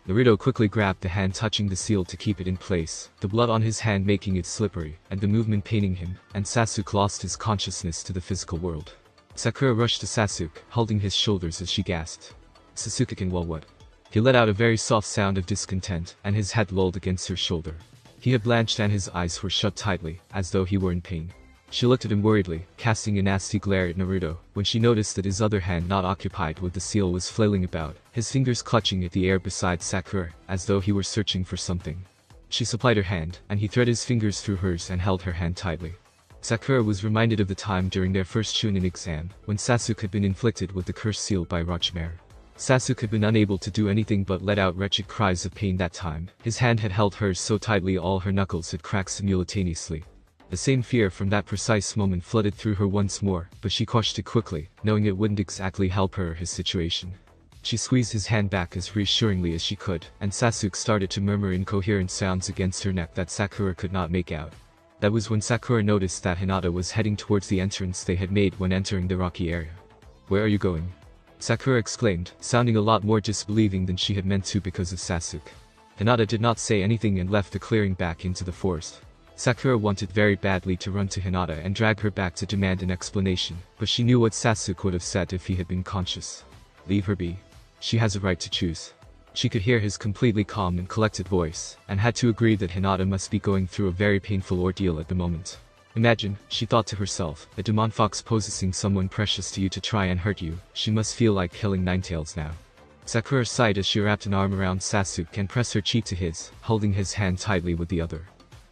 Naruto quickly grabbed the hand touching the seal to keep it in place, the blood on his hand making it slippery, and the movement paining him, and Sasuke lost his consciousness to the physical world. Sakura rushed to Sasuke, holding his shoulders as she gasped. Sasuke-kun, well what? He let out a very soft sound of discontent, and his head lolled against her shoulder. He had blanched and his eyes were shut tightly, as though he were in pain. She looked at him worriedly, casting a nasty glare at Naruto, when she noticed that his other hand not occupied with the seal was flailing about, his fingers clutching at the air beside Sakura, as though he were searching for something. She supplied her hand, and he threaded his fingers through hers and held her hand tightly. Sakura was reminded of the time during their first Chunin exam, when Sasuke had been inflicted with the cursed seal by Orochimaru. Sasuke had been unable to do anything but let out wretched cries of pain that time. His hand had held hers so tightly all her knuckles had cracked simultaneously. The same fear from that precise moment flooded through her once more, but she quashed it quickly, knowing it wouldn't exactly help her or his situation. She squeezed his hand back as reassuringly as she could, and Sasuke started to murmur incoherent sounds against her neck that Sakura could not make out. That was when Sakura noticed that Hinata was heading towards the entrance they had made when entering the rocky area. Where are you going? Sakura exclaimed, sounding a lot more disbelieving than she had meant to because of Sasuke. Hinata did not say anything and left the clearing back into the forest. Sakura wanted very badly to run to Hinata and drag her back to demand an explanation, but she knew what Sasuke would have said if he had been conscious. Leave her be. She has a right to choose. She could hear his completely calm and collected voice, and had to agree that Hinata must be going through a very painful ordeal at the moment. Imagine, she thought to herself, a demon fox possessing someone precious to you to try and hurt you. She must feel like killing Ninetales now. Sakura sighed as she wrapped an arm around Sasuke and pressed her cheek to his, holding his hand tightly with the other.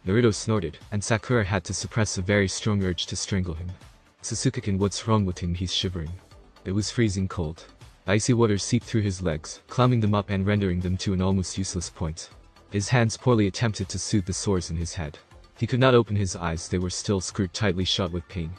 Naruto snorted, and Sakura had to suppress a very strong urge to strangle him. Sasuke-kun, what's wrong with him? He's shivering. It was freezing cold. Icy water seeped through his legs, climbing them up and rendering them to an almost useless point. His hands poorly attempted to soothe the sores in his head. He could not open his eyes, they were still screwed tightly shut with pain.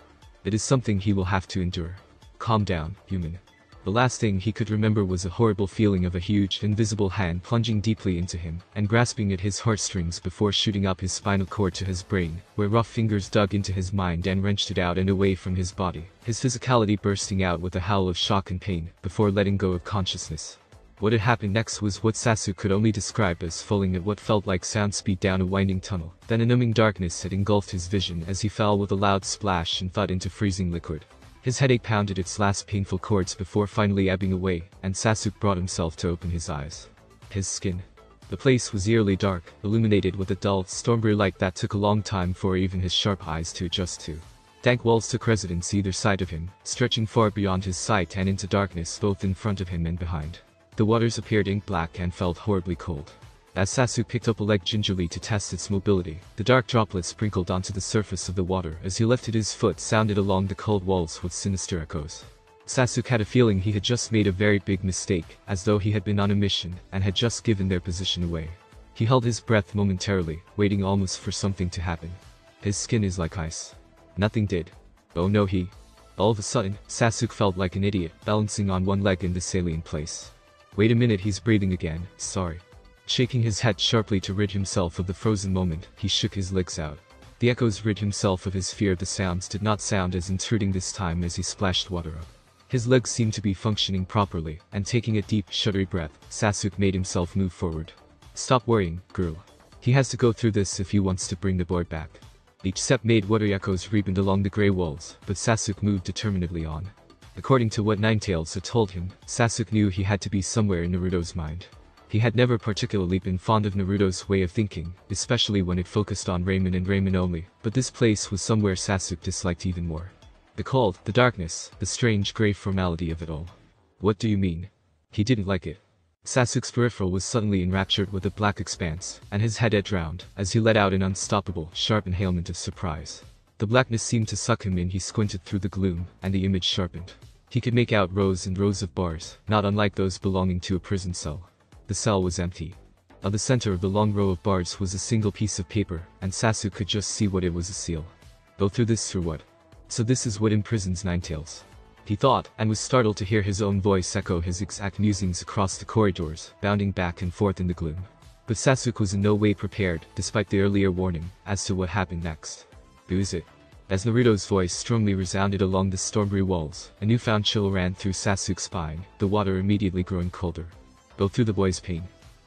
It is something he will have to endure. Calm down, human. The last thing he could remember was a horrible feeling of a huge, invisible hand plunging deeply into him, and grasping at his heartstrings before shooting up his spinal cord to his brain, where rough fingers dug into his mind and wrenched it out and away from his body, his physicality bursting out with a howl of shock and pain, before letting go of consciousness. What had happened next was what Sasuke could only describe as falling at what felt like sound speed down a winding tunnel. Then a numbing darkness had engulfed his vision as he fell with a loud splash and thud into freezing liquid. His headache pounded its last painful chords before finally ebbing away, and Sasuke brought himself to open his eyes. His skin. The place was eerily dark, illuminated with a dull, storm-brew light that took a long time for even his sharp eyes to adjust to. Dank walls took residence either side of him, stretching far beyond his sight and into darkness both in front of him and behind. The waters appeared ink black and felt horribly cold. As Sasuke picked up a leg gingerly to test its mobility, the dark droplets sprinkled onto the surface of the water as he lifted his foot sounded along the cold walls with sinister echoes. Sasuke had a feeling he had just made a very big mistake, as though he had been on a mission and had just given their position away. He held his breath momentarily, waiting almost for something to happen. His skin is like ice. Nothing did. Oh no, All of a sudden, Sasuke felt like an idiot, balancing on one leg in this alien place. Wait a minute, he's breathing again, sorry. Shaking his head sharply to rid himself of the frozen moment, he shook his legs out. The echoes rid himself of his fear. The sounds did not sound as intruding this time as he splashed water up. His legs seemed to be functioning properly, and taking a deep, shuddery breath, Sasuke made himself move forward. Stop worrying, girl. He has to go through this if he wants to bring the boy back. Each step made water echoes rebound along the grey walls, but Sasuke moved determinedly on. According to what Ninetales had told him, Sasuke knew he had to be somewhere in Naruto's mind. He had never particularly been fond of Naruto's way of thinking, especially when it focused on Ramen and Ramen only, but this place was somewhere Sasuke disliked even more. The cold, the darkness, the strange grey formality of it all. What do you mean? He didn't like it. Sasuke's peripheral was suddenly enraptured with a black expanse, and his head edged round, as he let out an unstoppable, sharp inhalement of surprise. The blackness seemed to suck him in. He squinted through the gloom, and the image sharpened. He could make out rows and rows of bars, not unlike those belonging to a prison cell. The cell was empty. On the center of the long row of bars was a single piece of paper, and Sasuke could just see what it was: a seal. Go through this for what? So this is what imprisons Ninetales. He thought, and was startled to hear his own voice echo his exact musings across the corridors, bounding back and forth in the gloom. But Sasuke was in no way prepared, despite the earlier warning, as to what happened next. Who is it? As Naruto's voice strongly resounded along the storm-brew walls, a newfound chill ran through Sasuke's spine, the water immediately growing colder. Go through the boy's pain.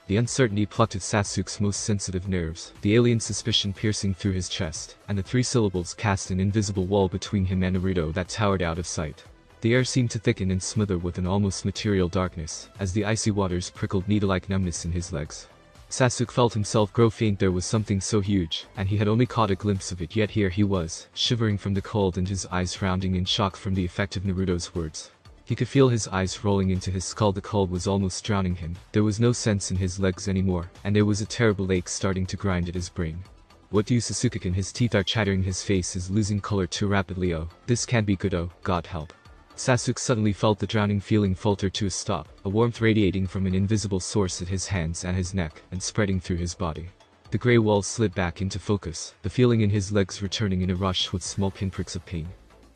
The uncertainty plucked at Sasuke's most sensitive nerves, the alien suspicion piercing through his chest, and the three syllables cast an invisible wall between him and Naruto that towered out of sight. The air seemed to thicken and smother with an almost material darkness, as the icy waters prickled needle-like numbness in his legs. Sasuke felt himself grow faint. There was something so huge, and he had only caught a glimpse of it, yet here he was, shivering from the cold and his eyes rounding in shock from the effect of Naruto's words. He could feel his eyes rolling into his skull. The cold was almost drowning him. There was no sense in his legs anymore, and there was a terrible ache starting to grind at his brain. What do you, Sasuke-kun? His teeth are chattering. His face is losing color too rapidly. Oh, this can't be good. Oh, God help. Sasuke suddenly felt the drowning feeling falter to a stop, a warmth radiating from an invisible source at his hands and his neck, and spreading through his body. The grey walls slid back into focus, the feeling in his legs returning in a rush with small pinpricks of pain.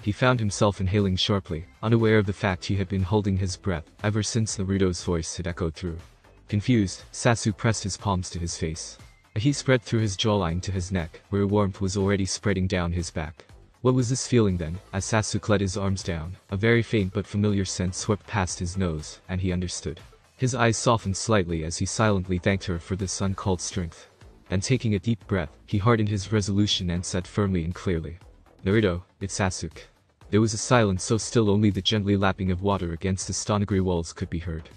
He found himself inhaling sharply, unaware of the fact he had been holding his breath ever since Naruto's voice had echoed through. Confused, Sasuke pressed his palms to his face. A heat spread through his jawline to his neck, where warmth was already spreading down his back. What was this feeling then? As Sasuke let his arms down, a very faint but familiar scent swept past his nose, and he understood. His eyes softened slightly as he silently thanked her for this uncalled strength. And taking a deep breath, he hardened his resolution and said firmly and clearly, "Naruto, it's Sasuke." There was a silence so still only the gently lapping of water against the stone grey walls could be heard.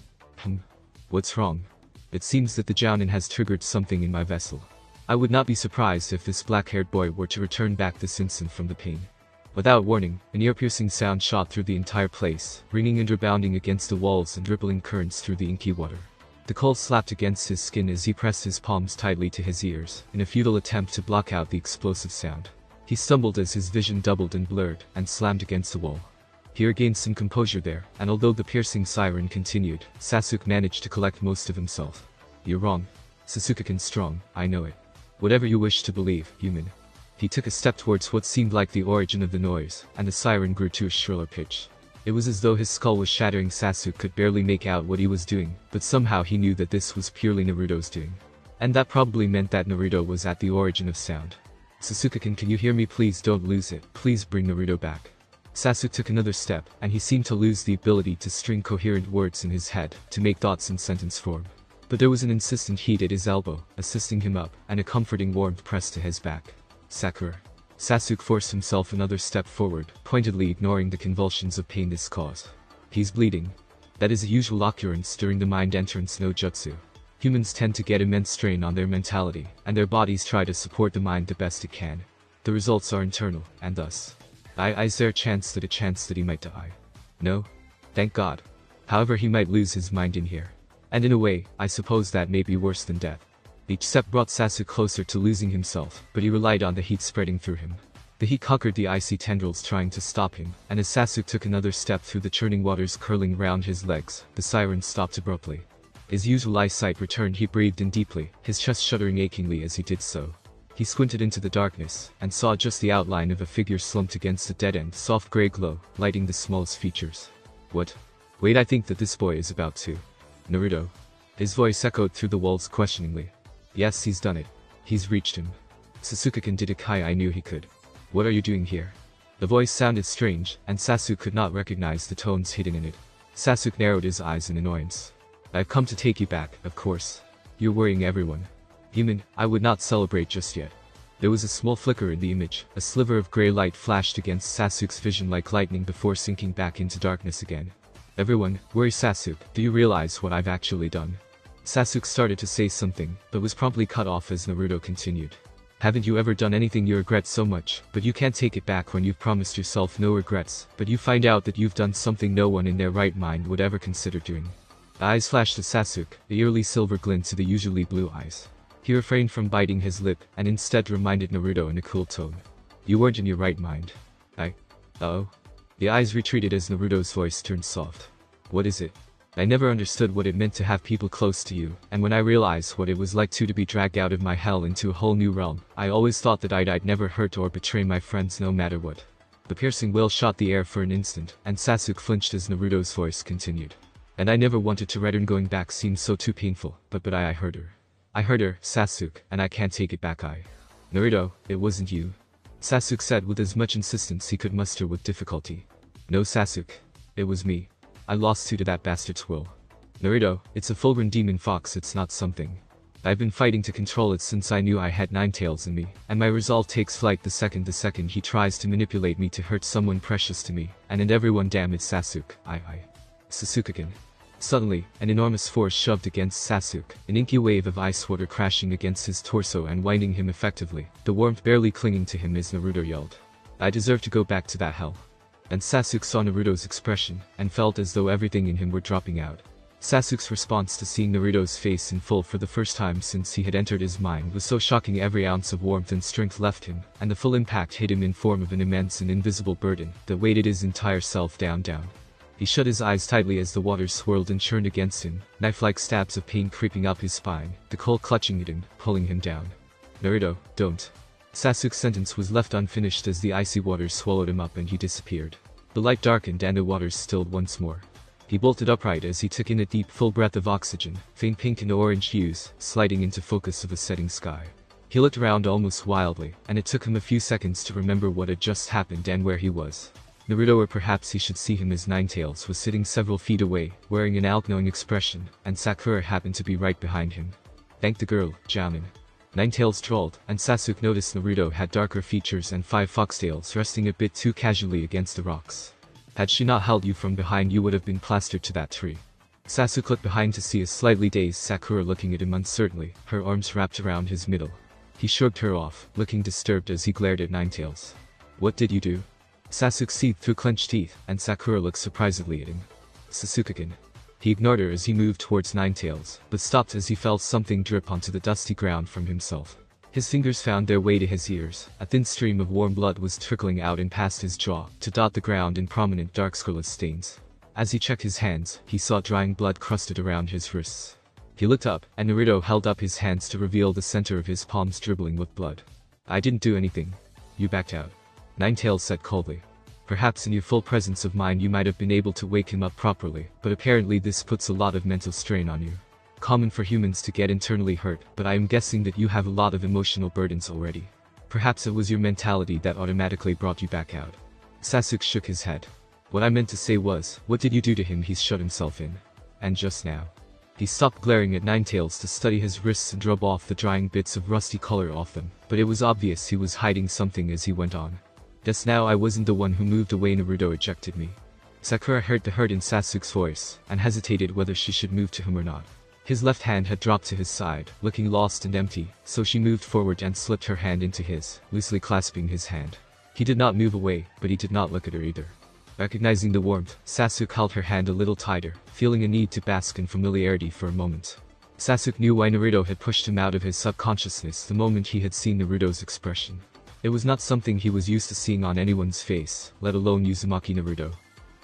What's wrong? It seems that the Jounin has triggered something in my vessel. I would not be surprised if this black-haired boy were to return back this instant from the pain. Without warning, an ear-piercing sound shot through the entire place, ringing and rebounding against the walls and rippling currents through the inky water. The coal slapped against his skin as he pressed his palms tightly to his ears, in a futile attempt to block out the explosive sound. He stumbled as his vision doubled and blurred, and slammed against the wall. He regained some composure there, and although the piercing siren continued, Sasuke managed to collect most of himself. You're wrong. Sasuke-kun's strong, I know it. Whatever you wish to believe, human. He took a step towards what seemed like the origin of the noise, and the siren grew to a shriller pitch. It was as though his skull was shattering. Sasuke could barely make out what he was doing, but somehow he knew that this was purely Naruto's doing. And that probably meant that Naruto was at the origin of sound. Sasuke-kun, can you hear me? Please don't lose it. Please bring Naruto back. Sasuke took another step, and he seemed to lose the ability to string coherent words in his head, to make thoughts in sentence form. But there was an insistent heat at his elbow, assisting him up, and a comforting warmth pressed to his back. Sakura. Sasuke forced himself another step forward, pointedly ignoring the convulsions of pain this caused. He's bleeding. That is a usual occurrence during the mind entrance no jutsu. Humans tend to get immense strain on their mentality, and their bodies try to support the mind the best it can. The results are internal, and thus. Is there a chance that he might die? No? Thank God. However, he might lose his mind in here. And in a way, I suppose that may be worse than death. Each step brought Sasuke closer to losing himself, but he relied on the heat spreading through him. The heat conquered the icy tendrils trying to stop him, and as Sasuke took another step through the churning waters curling round his legs, the siren stopped abruptly. His usual eyesight returned. He breathed in deeply, his chest shuddering achingly as he did so. He squinted into the darkness, and saw just the outline of a figure slumped against a dead-end soft grey glow, lighting the smallest features. What? Wait, I think that this boy is about to. Naruto. His voice echoed through the walls questioningly. Yes, he's done it. He's reached him. Sasuke-kun did it. Kai, I knew he could. What are you doing here? The voice sounded strange, and Sasuke could not recognize the tones hidden in it. Sasuke narrowed his eyes in annoyance. I've come to take you back, of course. You're worrying everyone. Human, I would not celebrate just yet. There was a small flicker in the image, a sliver of grey light flashed against Sasuke's vision like lightning before sinking back into darkness again. Everyone, worry Sasuke, do you realize what I've actually done? Sasuke started to say something, but was promptly cut off as Naruto continued. Haven't you ever done anything you regret so much, but you can't take it back when you've promised yourself no regrets, but you find out that you've done something no one in their right mind would ever consider doing? The eyes flashed to Sasuke, a eerily silver glint to the usually blue eyes. He refrained from biting his lip, and instead reminded Naruto in a cool tone. You weren't in your right mind. Uh-oh. The eyes retreated as Naruto's voice turned soft. What is it? I never understood what it meant to have people close to you, and when I realized what it was like to be dragged out of my hell into a whole new realm, I always thought that I'd never hurt or betray my friends no matter what. The piercing wail shot the air for an instant, and Sasuke flinched as Naruto's voice continued. And I never wanted to return. Going back seemed so too painful, but I heard her. I heard her, Sasuke, and I can't take it back. Naruto, it wasn't you. Sasuke said with as much insistence he could muster with difficulty. No, Sasuke. It was me. I lost to that bastard's will. Naruto, it's a full-grown demon fox, it's not something. I've been fighting to control it since I knew I had 9 tails in me, and my resolve takes flight the second he tries to manipulate me to hurt someone precious to me, and everyone. Damn it, Sasuke, Sasuke-kun. Suddenly, an enormous force shoved against Sasuke, an inky wave of ice water crashing against his torso and winding him effectively, the warmth barely clinging to him as Naruto yelled. I deserve to go back to that hell. And Sasuke saw Naruto's expression, and felt as though everything in him were dropping out. Sasuke's response to seeing Naruto's face in full for the first time since he had entered his mind was so shocking. Every ounce of warmth and strength left him, and the full impact hit him in form of an immense and invisible burden that weighted his entire self down. He shut his eyes tightly as the waters swirled and churned against him, knife-like stabs of pain creeping up his spine, the cold clutching at him, pulling him down. Naruto, don't. Sasuke's sentence was left unfinished as the icy waters swallowed him up and he disappeared. The light darkened and the waters stilled once more. He bolted upright as he took in a deep, full breath of oxygen, faint pink and orange hues, sliding into focus of a setting sky. He looked around almost wildly, and it took him a few seconds to remember what had just happened and where he was. Naruto, or perhaps he should see him as Ninetales, was sitting several feet away, wearing an knowing expression, and Sakura happened to be right behind him. Thank the girl, Jamin. Ninetales drawled, and Sasuke noticed Naruto had darker features and 5 foxtails resting a bit too casually against the rocks. Had she not held you from behind, you would have been plastered to that tree. Sasuke looked behind to see a slightly dazed Sakura looking at him uncertainly, her arms wrapped around his middle. He shrugged her off, looking disturbed as he glared at Ninetales. "What did you do?" Sasuke seethed through clenched teeth, and Sakura looked surprisedly at him. "Sasuke-kun." He ignored her as he moved towards Ninetales, but stopped as he felt something drip onto the dusty ground from himself. His fingers found their way to his ears. A thin stream of warm blood was trickling out and past his jaw, to dot the ground in prominent dark scarlet stains. As he checked his hands, he saw drying blood crusted around his wrists. He looked up, and Naruto held up his hands to reveal the center of his palms dribbling with blood. "I didn't do anything. You backed out," Ninetales said coldly. "Perhaps in your full presence of mind you might have been able to wake him up properly, but apparently this puts a lot of mental strain on you. Common for humans to get internally hurt, but I am guessing that you have a lot of emotional burdens already. Perhaps it was your mentality that automatically brought you back out." Sasuke shook his head. "What I meant to say was, what did you do to him? He's shut himself in. And just now." He stopped glaring at Ninetales to study his wrists and rub off the drying bits of rusty color off them, but it was obvious he was hiding something as he went on. "Just now I wasn't the one who moved away. Naruto ejected me." Sakura heard the hurt in Sasuke's voice, and hesitated whether she should move to him or not. His left hand had dropped to his side, looking lost and empty, so she moved forward and slipped her hand into his, loosely clasping his hand. He did not move away, but he did not look at her either. Recognizing the warmth, Sasuke held her hand a little tighter, feeling a need to bask in familiarity for a moment. Sasuke knew why Naruto had pushed him out of his subconsciousness the moment he had seen Naruto's expression. It was not something he was used to seeing on anyone's face, let alone Uzumaki Naruto.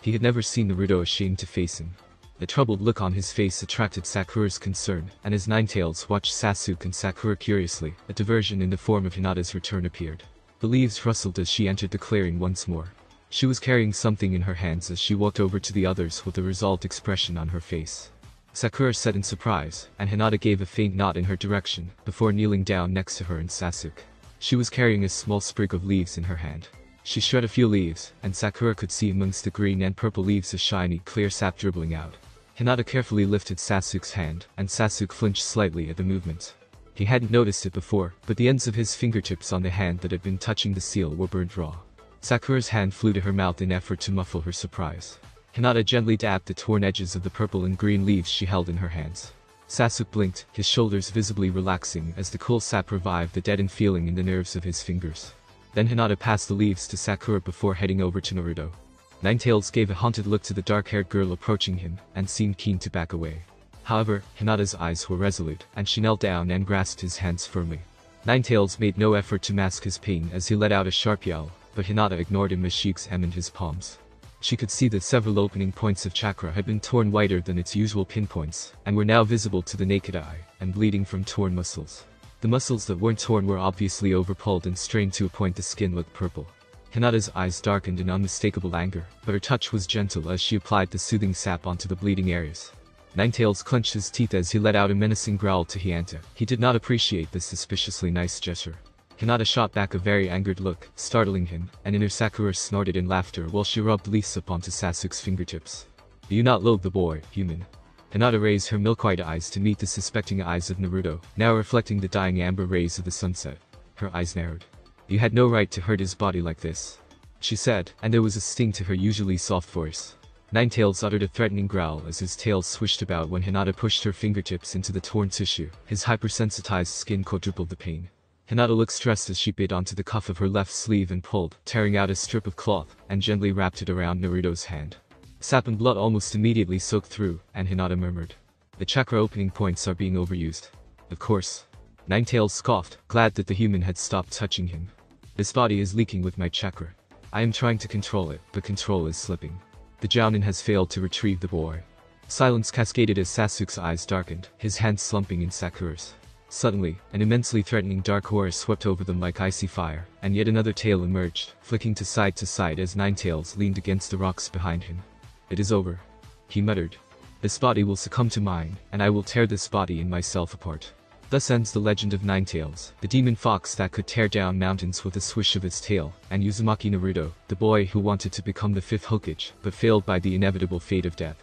He had never seen Naruto ashamed to face him. The troubled look on his face attracted Sakura's concern, and as Ninetales watched Sasuke and Sakura curiously, a diversion in the form of Hinata's return appeared. The leaves rustled as she entered the clearing once more. She was carrying something in her hands as she walked over to the others with a resolved expression on her face. Sakura said in surprise, and Hinata gave a faint nod in her direction, before kneeling down next to her and Sasuke. She was carrying a small sprig of leaves in her hand. She shred a few leaves, and Sakura could see amongst the green and purple leaves a shiny, clear sap dribbling out. Hinata carefully lifted Sasuke's hand, and Sasuke flinched slightly at the movement. He hadn't noticed it before, but the ends of his fingertips on the hand that had been touching the seal were burnt raw. Sakura's hand flew to her mouth in effort to muffle her surprise. Hinata gently dabbed the torn edges of the purple and green leaves she held in her hands. Sasuke blinked, his shoulders visibly relaxing as the cool sap revived the deadened feeling in the nerves of his fingers. Then Hinata passed the leaves to Sakura before heading over to Naruto. Ninetales gave a haunted look to the dark-haired girl approaching him, and seemed keen to back away. However, Hinata's eyes were resolute, and she knelt down and grasped his hands firmly. Ninetales made no effort to mask his pain as he let out a sharp yell, but Hinata ignored him as she examined his palms. She could see that several opening points of chakra had been torn wider than its usual pinpoints, and were now visible to the naked eye, and bleeding from torn muscles. The muscles that weren't torn were obviously overpulled and strained to a point the skin looked purple. Hinata's eyes darkened in unmistakable anger, but her touch was gentle as she applied the soothing sap onto the bleeding areas. Ninetales clenched his teeth as he let out a menacing growl to Hinata. He did not appreciate this suspiciously nice gesture. Hinata shot back a very angered look, startling him, and inner Sakura snorted in laughter while she rubbed leaves up onto Sasuke's fingertips. "Do you not loathe the boy, human?" Hinata raised her milk-white eyes to meet the suspecting eyes of Naruto, now reflecting the dying amber rays of the sunset. Her eyes narrowed. "You had no right to hurt his body like this," she said, and there was a sting to her usually soft voice. Ninetales uttered a threatening growl as his tail swished about when Hinata pushed her fingertips into the torn tissue. His hypersensitized skin quadrupled the pain. Hinata looked stressed as she bit onto the cuff of her left sleeve and pulled, tearing out a strip of cloth, and gently wrapped it around Naruto's hand. Sap and blood almost immediately soaked through, and Hinata murmured, "The chakra opening points are being overused." "Of course." Ninetales scoffed, glad that the human had stopped touching him. "This body is leaking with my chakra. I am trying to control it, but control is slipping. The Jounin has failed to retrieve the boy." Silence cascaded as Sasuke's eyes darkened, his hands slumping in Sakura's. Suddenly, an immensely threatening dark aura swept over them like icy fire, and yet another tail emerged, flicking to side as Ninetales leaned against the rocks behind him. "It is over," he muttered. "This body will succumb to mine, and I will tear this body and myself apart." Thus ends the legend of Ninetales, the demon fox that could tear down mountains with a swish of its tail, and Uzumaki Naruto, the boy who wanted to become the fifth Hokage, but failed by the inevitable fate of death.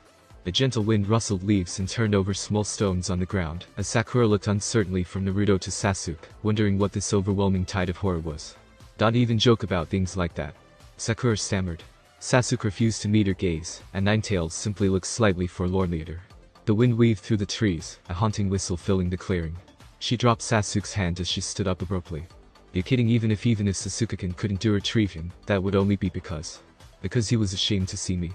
A gentle wind rustled leaves and turned over small stones on the ground, as Sakura looked uncertainly from Naruto to Sasuke, wondering what this overwhelming tide of horror was. "Don't even joke about things like that," Sakura stammered. Sasuke refused to meet her gaze, and Ninetales simply looked slightly forlornly at her. The wind weaved through the trees, a haunting whistle filling the clearing. She dropped Sasuke's hand as she stood up abruptly. You're kidding? Even if Sasuke-kun couldn't retrieve him, that would only be because he was ashamed to see me.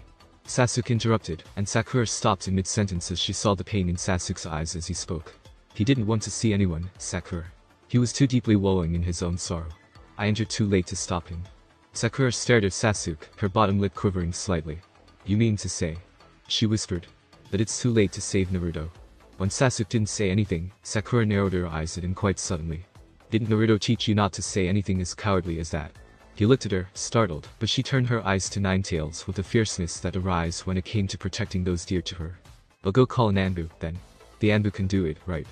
Sasuke interrupted, and Sakura stopped in mid-sentence as she saw the pain in Sasuke's eyes as he spoke. He didn't want to see anyone, Sakura. He was too deeply wallowing in his own sorrow. I entered too late to stop him. Sakura stared at Sasuke, her bottom lip quivering slightly. You mean to say, she whispered, that it's too late to save Naruto? When Sasuke didn't say anything, Sakura narrowed her eyes at him quite suddenly. Didn't Naruto teach you not to say anything as cowardly as that? He looked at her, startled, but she turned her eyes to Ninetales with the fierceness that arose when it came to protecting those dear to her. I'll go call an Anbu, then. The Anbu can do it, right?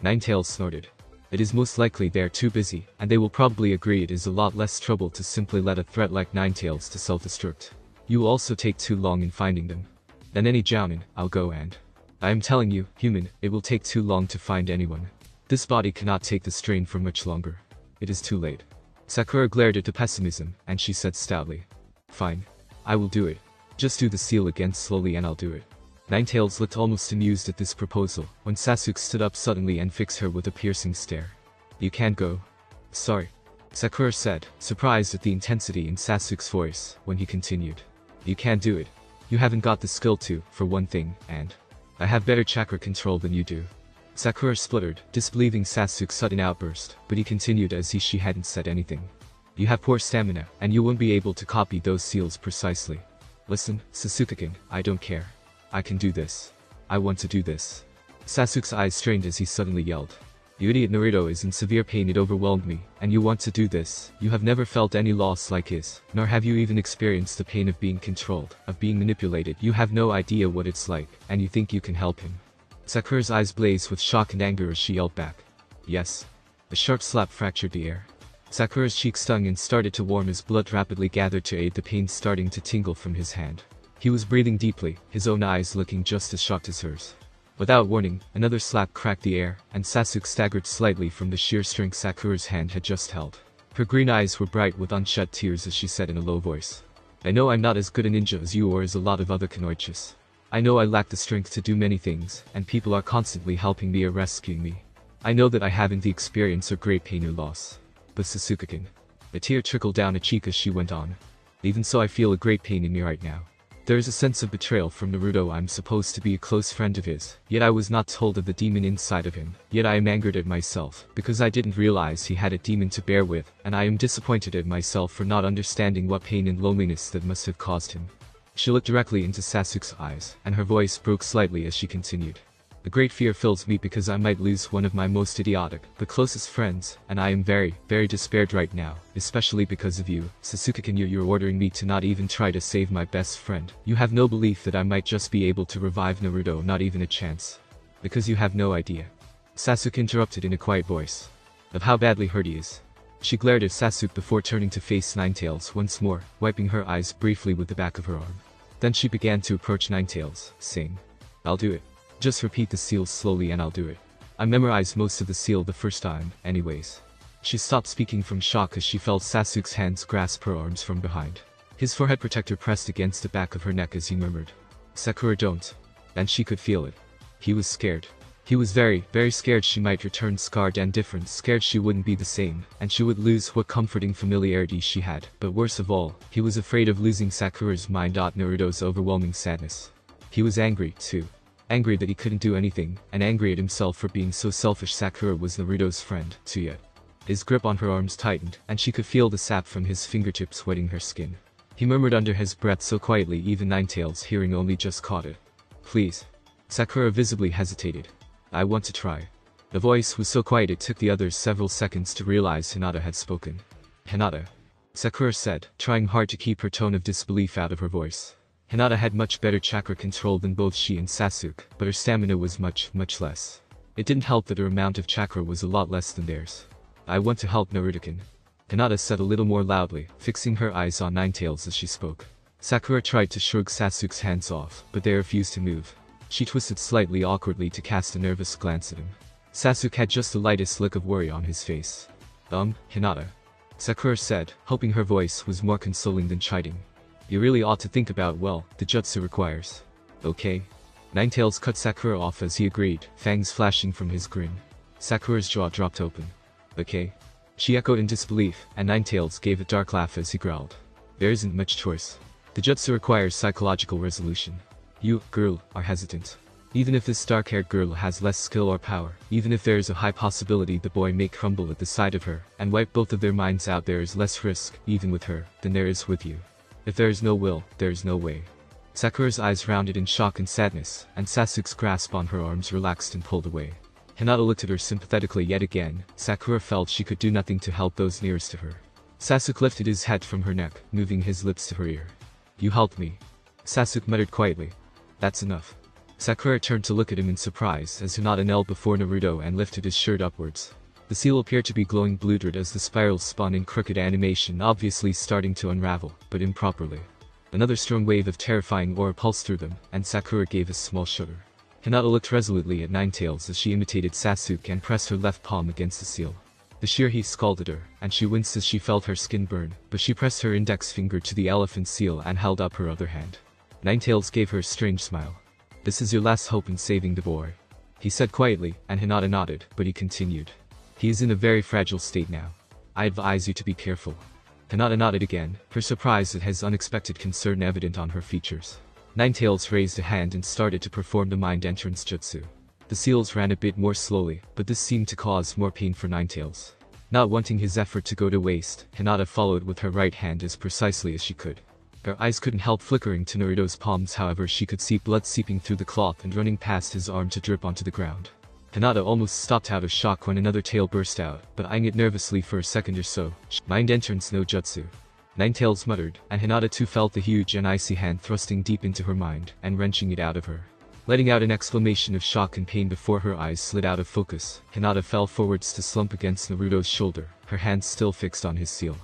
Ninetales snorted. It is most likely they're too busy, and they will probably agree it is a lot less trouble to simply let a threat like Ninetales to self-destruct. You will also take too long in finding them. Than any Jounin, I'll go and... I am telling you, human, it will take too long to find anyone. This body cannot take the strain for much longer. It is too late. Sakura glared at the pessimism, and she said stoutly. Fine. I will do it. Just do the seal again slowly and I'll do it. Ninetales looked almost amused at this proposal, when Sasuke stood up suddenly and fixed her with a piercing stare. You can't go. Sorry. Sakura said, surprised at the intensity in Sasuke's voice, when he continued. You can't do it. You haven't got the skill to, for one thing, and... I have better chakra control than you do. Sakura spluttered, disbelieving Sasuke's sudden outburst, but he continued as if she hadn't said anything. You have poor stamina, and you won't be able to copy those seals precisely. Listen, Sasuke-kun, I don't care. I can do this. I want to do this. Sasuke's eyes strained as he suddenly yelled. You idiot, Naruto is in severe pain. It overwhelmed me, and you want to do this. You have never felt any loss like his, nor have you even experienced the pain of being controlled, of being manipulated. You have no idea what it's like, and you think you can help him. Sakura's eyes blazed with shock and anger as she yelled back. Yes. A sharp slap fractured the air. Sakura's cheek stung and started to warm as blood rapidly gathered to aid the pain starting to tingle from his hand. He was breathing deeply, his own eyes looking just as shocked as hers. Without warning, another slap cracked the air, and Sasuke staggered slightly from the sheer strength Sakura's hand had just held. Her green eyes were bright with unshed tears as she said in a low voice. I know I'm not as good a ninja as you or as a lot of other kunoichis. I know I lack the strength to do many things, and people are constantly helping me or rescuing me. I know that I haven't the experience or great pain or loss. But Sasuke-kun. A tear trickled down her cheek as she went on. Even so, I feel a great pain in me right now. There is a sense of betrayal from Naruto. I'm supposed to be a close friend of his, yet I was not told of the demon inside of him. Yet I am angered at myself, because I didn't realize he had a demon to bear with, and I am disappointed at myself for not understanding what pain and loneliness that must have caused him. She looked directly into Sasuke's eyes, and her voice broke slightly as she continued. A great fear fills me because I might lose one of my most idiotic, but closest friends, and I am very, very despaired right now, especially because of you, Sasuke-kun. You're ordering me to not even try to save my best friend. You have no belief that I might just be able to revive Naruto, not even a chance. Because you have no idea. Sasuke interrupted in a quiet voice. Of how badly hurt he is. She glared at Sasuke before turning to face Ninetales once more, wiping her eyes briefly with the back of her arm. Then she began to approach Ninetales, saying, I'll do it. Just repeat the seal slowly and I'll do it. I memorized most of the seal the first time, anyways. She stopped speaking from shock as she felt Sasuke's hands grasp her arms from behind. His forehead protector pressed against the back of her neck as he murmured, Sakura, don't. And she could feel it. He was scared. He was very, very scared she might return scarred and different, scared she wouldn't be the same, and she would lose what comforting familiarity she had. But worst of all, he was afraid of losing Sakura's mind. Naruto's overwhelming sadness. He was angry, too. Angry that he couldn't do anything, and angry at himself for being so selfish. Sakura was Naruto's friend, too, yet. His grip on her arms tightened, and she could feel the sap from his fingertips wetting her skin. He murmured under his breath so quietly even Ninetales, hearing only, just caught it. Please. Sakura visibly hesitated. I want to try. The voice was so quiet it took the others several seconds to realize Hinata had spoken. Hinata. Sakura said, trying hard to keep her tone of disbelief out of her voice. Hinata had much better chakra control than both she and Sasuke, but her stamina was much, much less. It didn't help that her amount of chakra was a lot less than theirs. I want to help Naruto-kun. Hinata said a little more loudly, fixing her eyes on Ninetales as she spoke. Sakura tried to shrug Sasuke's hands off, but they refused to move. She twisted slightly awkwardly to cast a nervous glance at him. Sasuke had just the lightest look of worry on his face. Hinata. Sakura said, hoping her voice was more consoling than chiding. You really ought to think about, well, the jutsu requires. Okay? Ninetales cut Sakura off as he agreed, fangs flashing from his grin. Sakura's jaw dropped open. Okay? She echoed in disbelief, and Ninetales gave a dark laugh as he growled. There isn't much choice. The jutsu requires psychological resolution. You, girl, are hesitant. Even if this dark-haired girl has less skill or power, even if there is a high possibility the boy may crumble at the sight of her, and wipe both of their minds out, there is less risk, even with her, than there is with you. If there is no will, there is no way. Sakura's eyes rounded in shock and sadness, and Sasuke's grasp on her arms relaxed and pulled away. Hinata looked at her sympathetically yet again. Sakura felt she could do nothing to help those nearest to her. Sasuke lifted his head from her neck, moving his lips to her ear. You helped me. Sasuke muttered quietly. That's enough. Sakura turned to look at him in surprise as Hinata knelt before Naruto and lifted his shirt upwards. The seal appeared to be glowing blue-red as the spirals spun in crooked animation, obviously starting to unravel, but improperly. Another strong wave of terrifying aura pulsed through them, and Sakura gave a small shudder. Hinata looked resolutely at Ninetales as she imitated Sasuke and pressed her left palm against the seal. The sheer heat scalded her, and she winced as she felt her skin burn, but she pressed her index finger to the elephant seal and held up her other hand. Ninetales gave her a strange smile. This is your last hope in saving the boy, he said quietly, and Hinata nodded, but he continued. He is in a very fragile state now. I advise you to be careful. Hinata nodded again, her surprise at his unexpected concern evident on her features. Ninetales raised a hand and started to perform the mind entrance jutsu. The seals ran a bit more slowly, but this seemed to cause more pain for Ninetales. Not wanting his effort to go to waste, Hinata followed with her right hand as precisely as she could. Her eyes couldn't help flickering to Naruto's palms, however she could see blood seeping through the cloth and running past his arm to drip onto the ground. Hinata almost stopped out of shock when another tail burst out, but eyeing it nervously for a second or so. Mind entrance no jutsu. Ninetales muttered, and Hinata too felt the huge and icy hand thrusting deep into her mind and wrenching it out of her. Letting out an exclamation of shock and pain before her eyes slid out of focus, Hinata fell forwards to slump against Naruto's shoulder, her hands still fixed on his seal.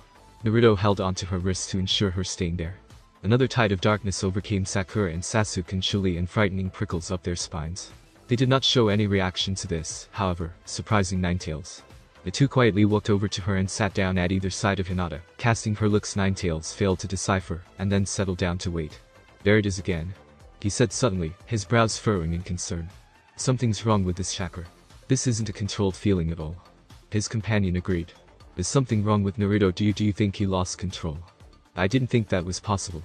Naruto held onto her wrist to ensure her staying there. Another tide of darkness overcame Sakura and Sasuke and chilly and frightening prickles up their spines. They did not show any reaction to this, however, surprising Ninetales. The two quietly walked over to her and sat down at either side of Hinata, casting her looks Ninetales failed to decipher, and then settled down to wait. There it is again, he said suddenly, his brows furrowing in concern. Something's wrong with this chakra. This isn't a controlled feeling at all. His companion agreed. Is something wrong with Naruto? Do you think he lost control? I didn't think that was possible.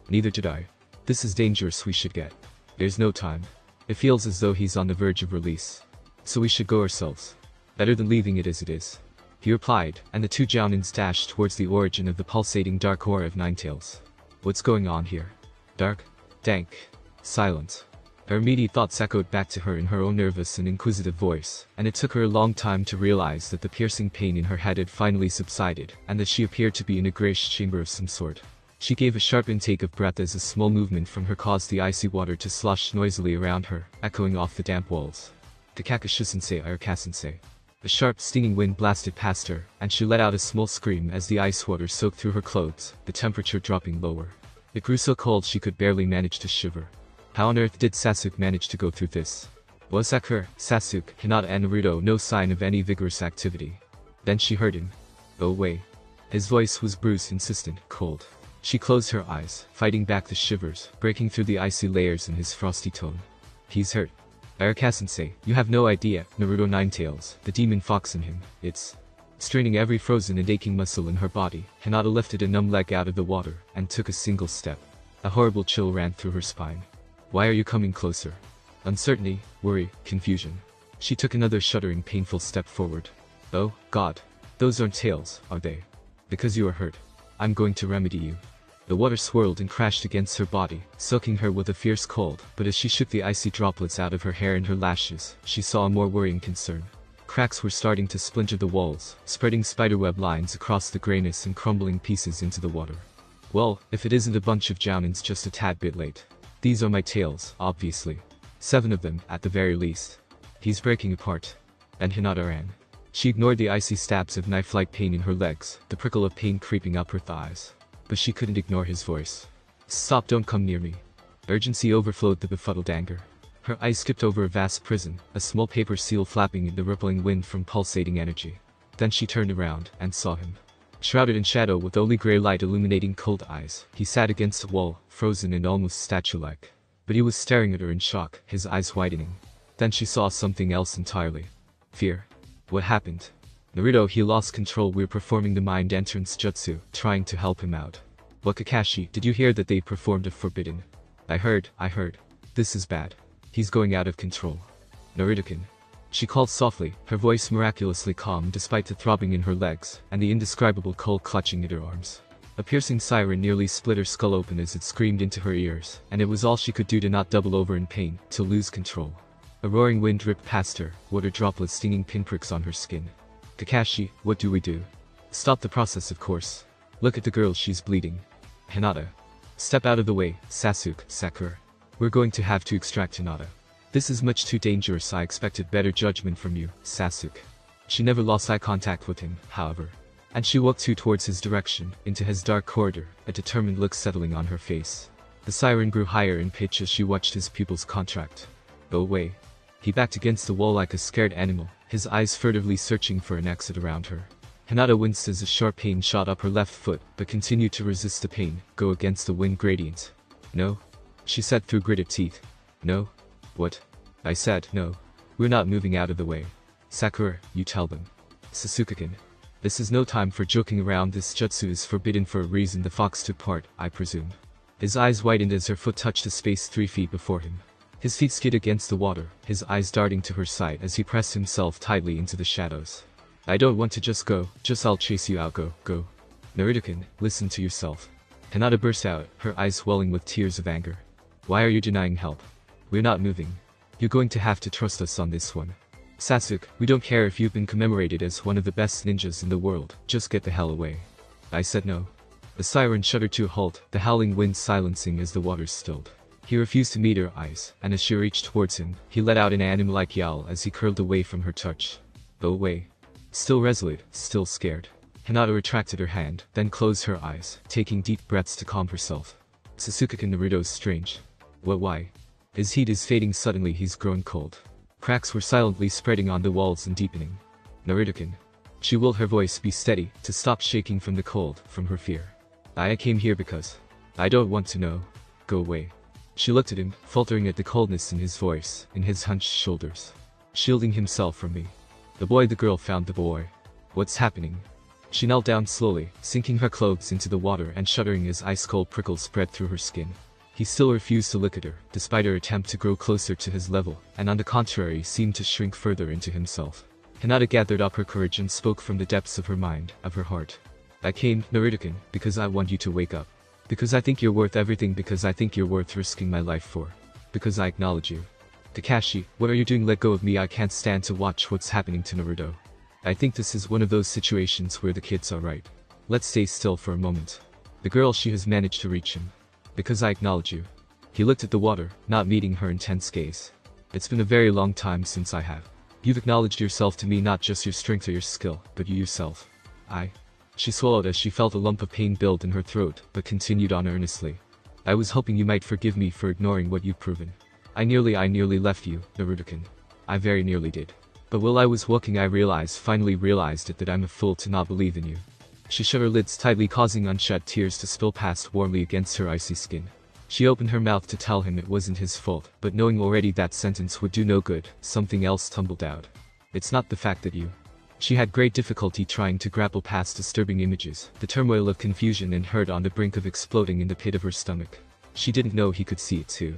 Neither did I. This is dangerous, we should get. There's no time. It feels as though he's on the verge of release. So we should go ourselves. Better than leaving it as it is. He replied, and the two Jounins dashed towards the origin of the pulsating dark aura of Ninetales. What's going on here? Dark? Dank? Silence. Her immediate thoughts echoed back to her in her own nervous and inquisitive voice, and it took her a long time to realize that the piercing pain in her head had finally subsided, and that she appeared to be in a grayish chamber of some sort. She gave a sharp intake of breath as a small movement from her caused the icy water to slosh noisily around her, echoing off the damp walls. Kakakashu-sensei, Ayaka-sensei. A sharp, stinging wind blasted past her, and she let out a small scream as the ice water soaked through her clothes, the temperature dropping lower. It grew so cold she could barely manage to shiver. How on earth did Sasuke manage to go through this? Was Sakura, Sasuke, Hinata and Naruto no sign of any vigorous activity? Then she heard him. Go away. His voice was bruised, insistent, cold. She closed her eyes, fighting back the shivers, breaking through the icy layers in his frosty tone. He's hurt. Ayaka-sensei, you have no idea, Naruto Ninetales, the demon fox in him, it's... Straining every frozen and aching muscle in her body, Hinata lifted a numb leg out of the water, and took a single step. A horrible chill ran through her spine. Why are you coming closer? Uncertainty, worry, confusion. She took another shuddering, painful step forward. Oh, God. Those aren't tails, are they? Because you are hurt. I'm going to remedy you. The water swirled and crashed against her body, soaking her with a fierce cold, but as she shook the icy droplets out of her hair and her lashes, she saw a more worrying concern. Cracks were starting to splinter the walls, spreading spiderweb lines across the grayness and crumbling pieces into the water. Well, if it isn't a bunch of Jounins just a tad bit late. These are my tails, obviously. 7 of them, at the very least. He's breaking apart. And Hinata ran. She ignored the icy stabs of knife-like pain in her legs, the prickle of pain creeping up her thighs. But she couldn't ignore his voice. Stop, don't come near me. Urgency overflowed the befuddled anger. Her eyes skipped over a vast prison, a small paper seal flapping in the rippling wind from pulsating energy. Then she turned around, and saw him. Shrouded in shadow with only grey light illuminating cold eyes, he sat against the wall, frozen and almost statue-like. But he was staring at her in shock, his eyes widening. Then she saw something else entirely. Fear. What happened? Naruto, he lost control. We're performing the mind entrance jutsu, trying to help him out. What, Kakashi, did you hear that they performed a forbidden? I heard. This is bad. He's going out of control. Naruto-kun. She called softly, her voice miraculously calm despite the throbbing in her legs, and the indescribable cold clutching at her arms. A piercing siren nearly split her skull open as it screamed into her ears, and it was all she could do to not double over in pain, to lose control. A roaring wind ripped past her, water droplets stinging pinpricks on her skin. Kakashi, what do we do? Stop the process, of course. Look at the girl, she's bleeding. Hinata. Step out of the way, Sakura. We're going to have to extract Hinata. This is much too dangerous. I expected better judgment from you, Sasuke. She never lost eye contact with him, however. And she walked towards his direction, into his dark corridor, a determined look settling on her face. The siren grew higher in pitch as she watched his pupils contract. Go away. He backed against the wall like a scared animal, his eyes furtively searching for an exit around her. Hinata winced as a sharp pain shot up her left foot, but continued to resist the pain, go against the wind gradient. No. She said through gritted teeth. No. What? I said, no. We're not moving out of the way. Sakura, you tell them. Sasuke-kun. This is no time for joking around. This jutsu is forbidden for a reason. The fox took part, I presume. His eyes widened as her foot touched a space 3 feet before him. His feet skid against the water, his eyes darting to her side as he pressed himself tightly into the shadows. I don't want to just go, I'll chase you out. Go. Naruto-kun, listen to yourself. Hinata burst out, her eyes welling with tears of anger. Why are you denying help? We're not moving. You're going to have to trust us on this one. Sasuke, we don't care if you've been commemorated as one of the best ninjas in the world, just get the hell away. I said no. The siren shuddered to a halt, the howling wind silencing as the waters stilled. He refused to meet her eyes, and as she reached towards him, he let out an animal-like yowl as he curled away from her touch. Go away. Still resolute, still scared. Hinata retracted her hand, then closed her eyes, taking deep breaths to calm herself. Sasuke-kun, Naruto's strange. What, why? His heat is fading suddenly. He's grown cold. Cracks were silently spreading on the walls and deepening. Naruto-kun. She willed her voice be steady, to stop shaking from the cold, from her fear. I came here because. I don't want to know. Go away. She looked at him, faltering at the coldness in his voice, in his hunched shoulders. Shielding himself from me. The girl found the boy. What's happening? She knelt down slowly, sinking her clothes into the water and shuddering as ice-cold prickles spread through her skin. He still refused to look at her, despite her attempt to grow closer to his level, and on the contrary seemed to shrink further into himself. Hinata gathered up her courage and spoke from the depths of her mind, of her heart. I came, Naruto-kun, because I want you to wake up. Because I think you're worth everything. Because I think you're worth risking my life for. Because I acknowledge you. Kakashi, what are you doing? Let go of me. I can't stand to watch what's happening to Naruto. I think this is one of those situations where the kids are right. Let's stay still for a moment. The girl, she has managed to reach him. Because I acknowledge you. He looked at the water, not meeting her intense gaze. It's been a very long time since I have. You've acknowledged yourself to me, not just your strength or your skill, but you yourself. She swallowed as she felt a lump of pain build in her throat, but continued on earnestly. I was hoping you might forgive me for ignoring what you've proven. I nearly left you, Naruto-kun. I very nearly did. But while I was walking I finally realized it, that I'm a fool to not believe in you. She shut her lids tightly, causing unshut tears to spill past warmly against her icy skin. She opened her mouth to tell him it wasn't his fault, but knowing already that sentence would do no good, something else tumbled out. It's not the fact that you. She had great difficulty trying to grapple past disturbing images, the turmoil of confusion and hurt on the brink of exploding in the pit of her stomach. She didn't know he could see it too.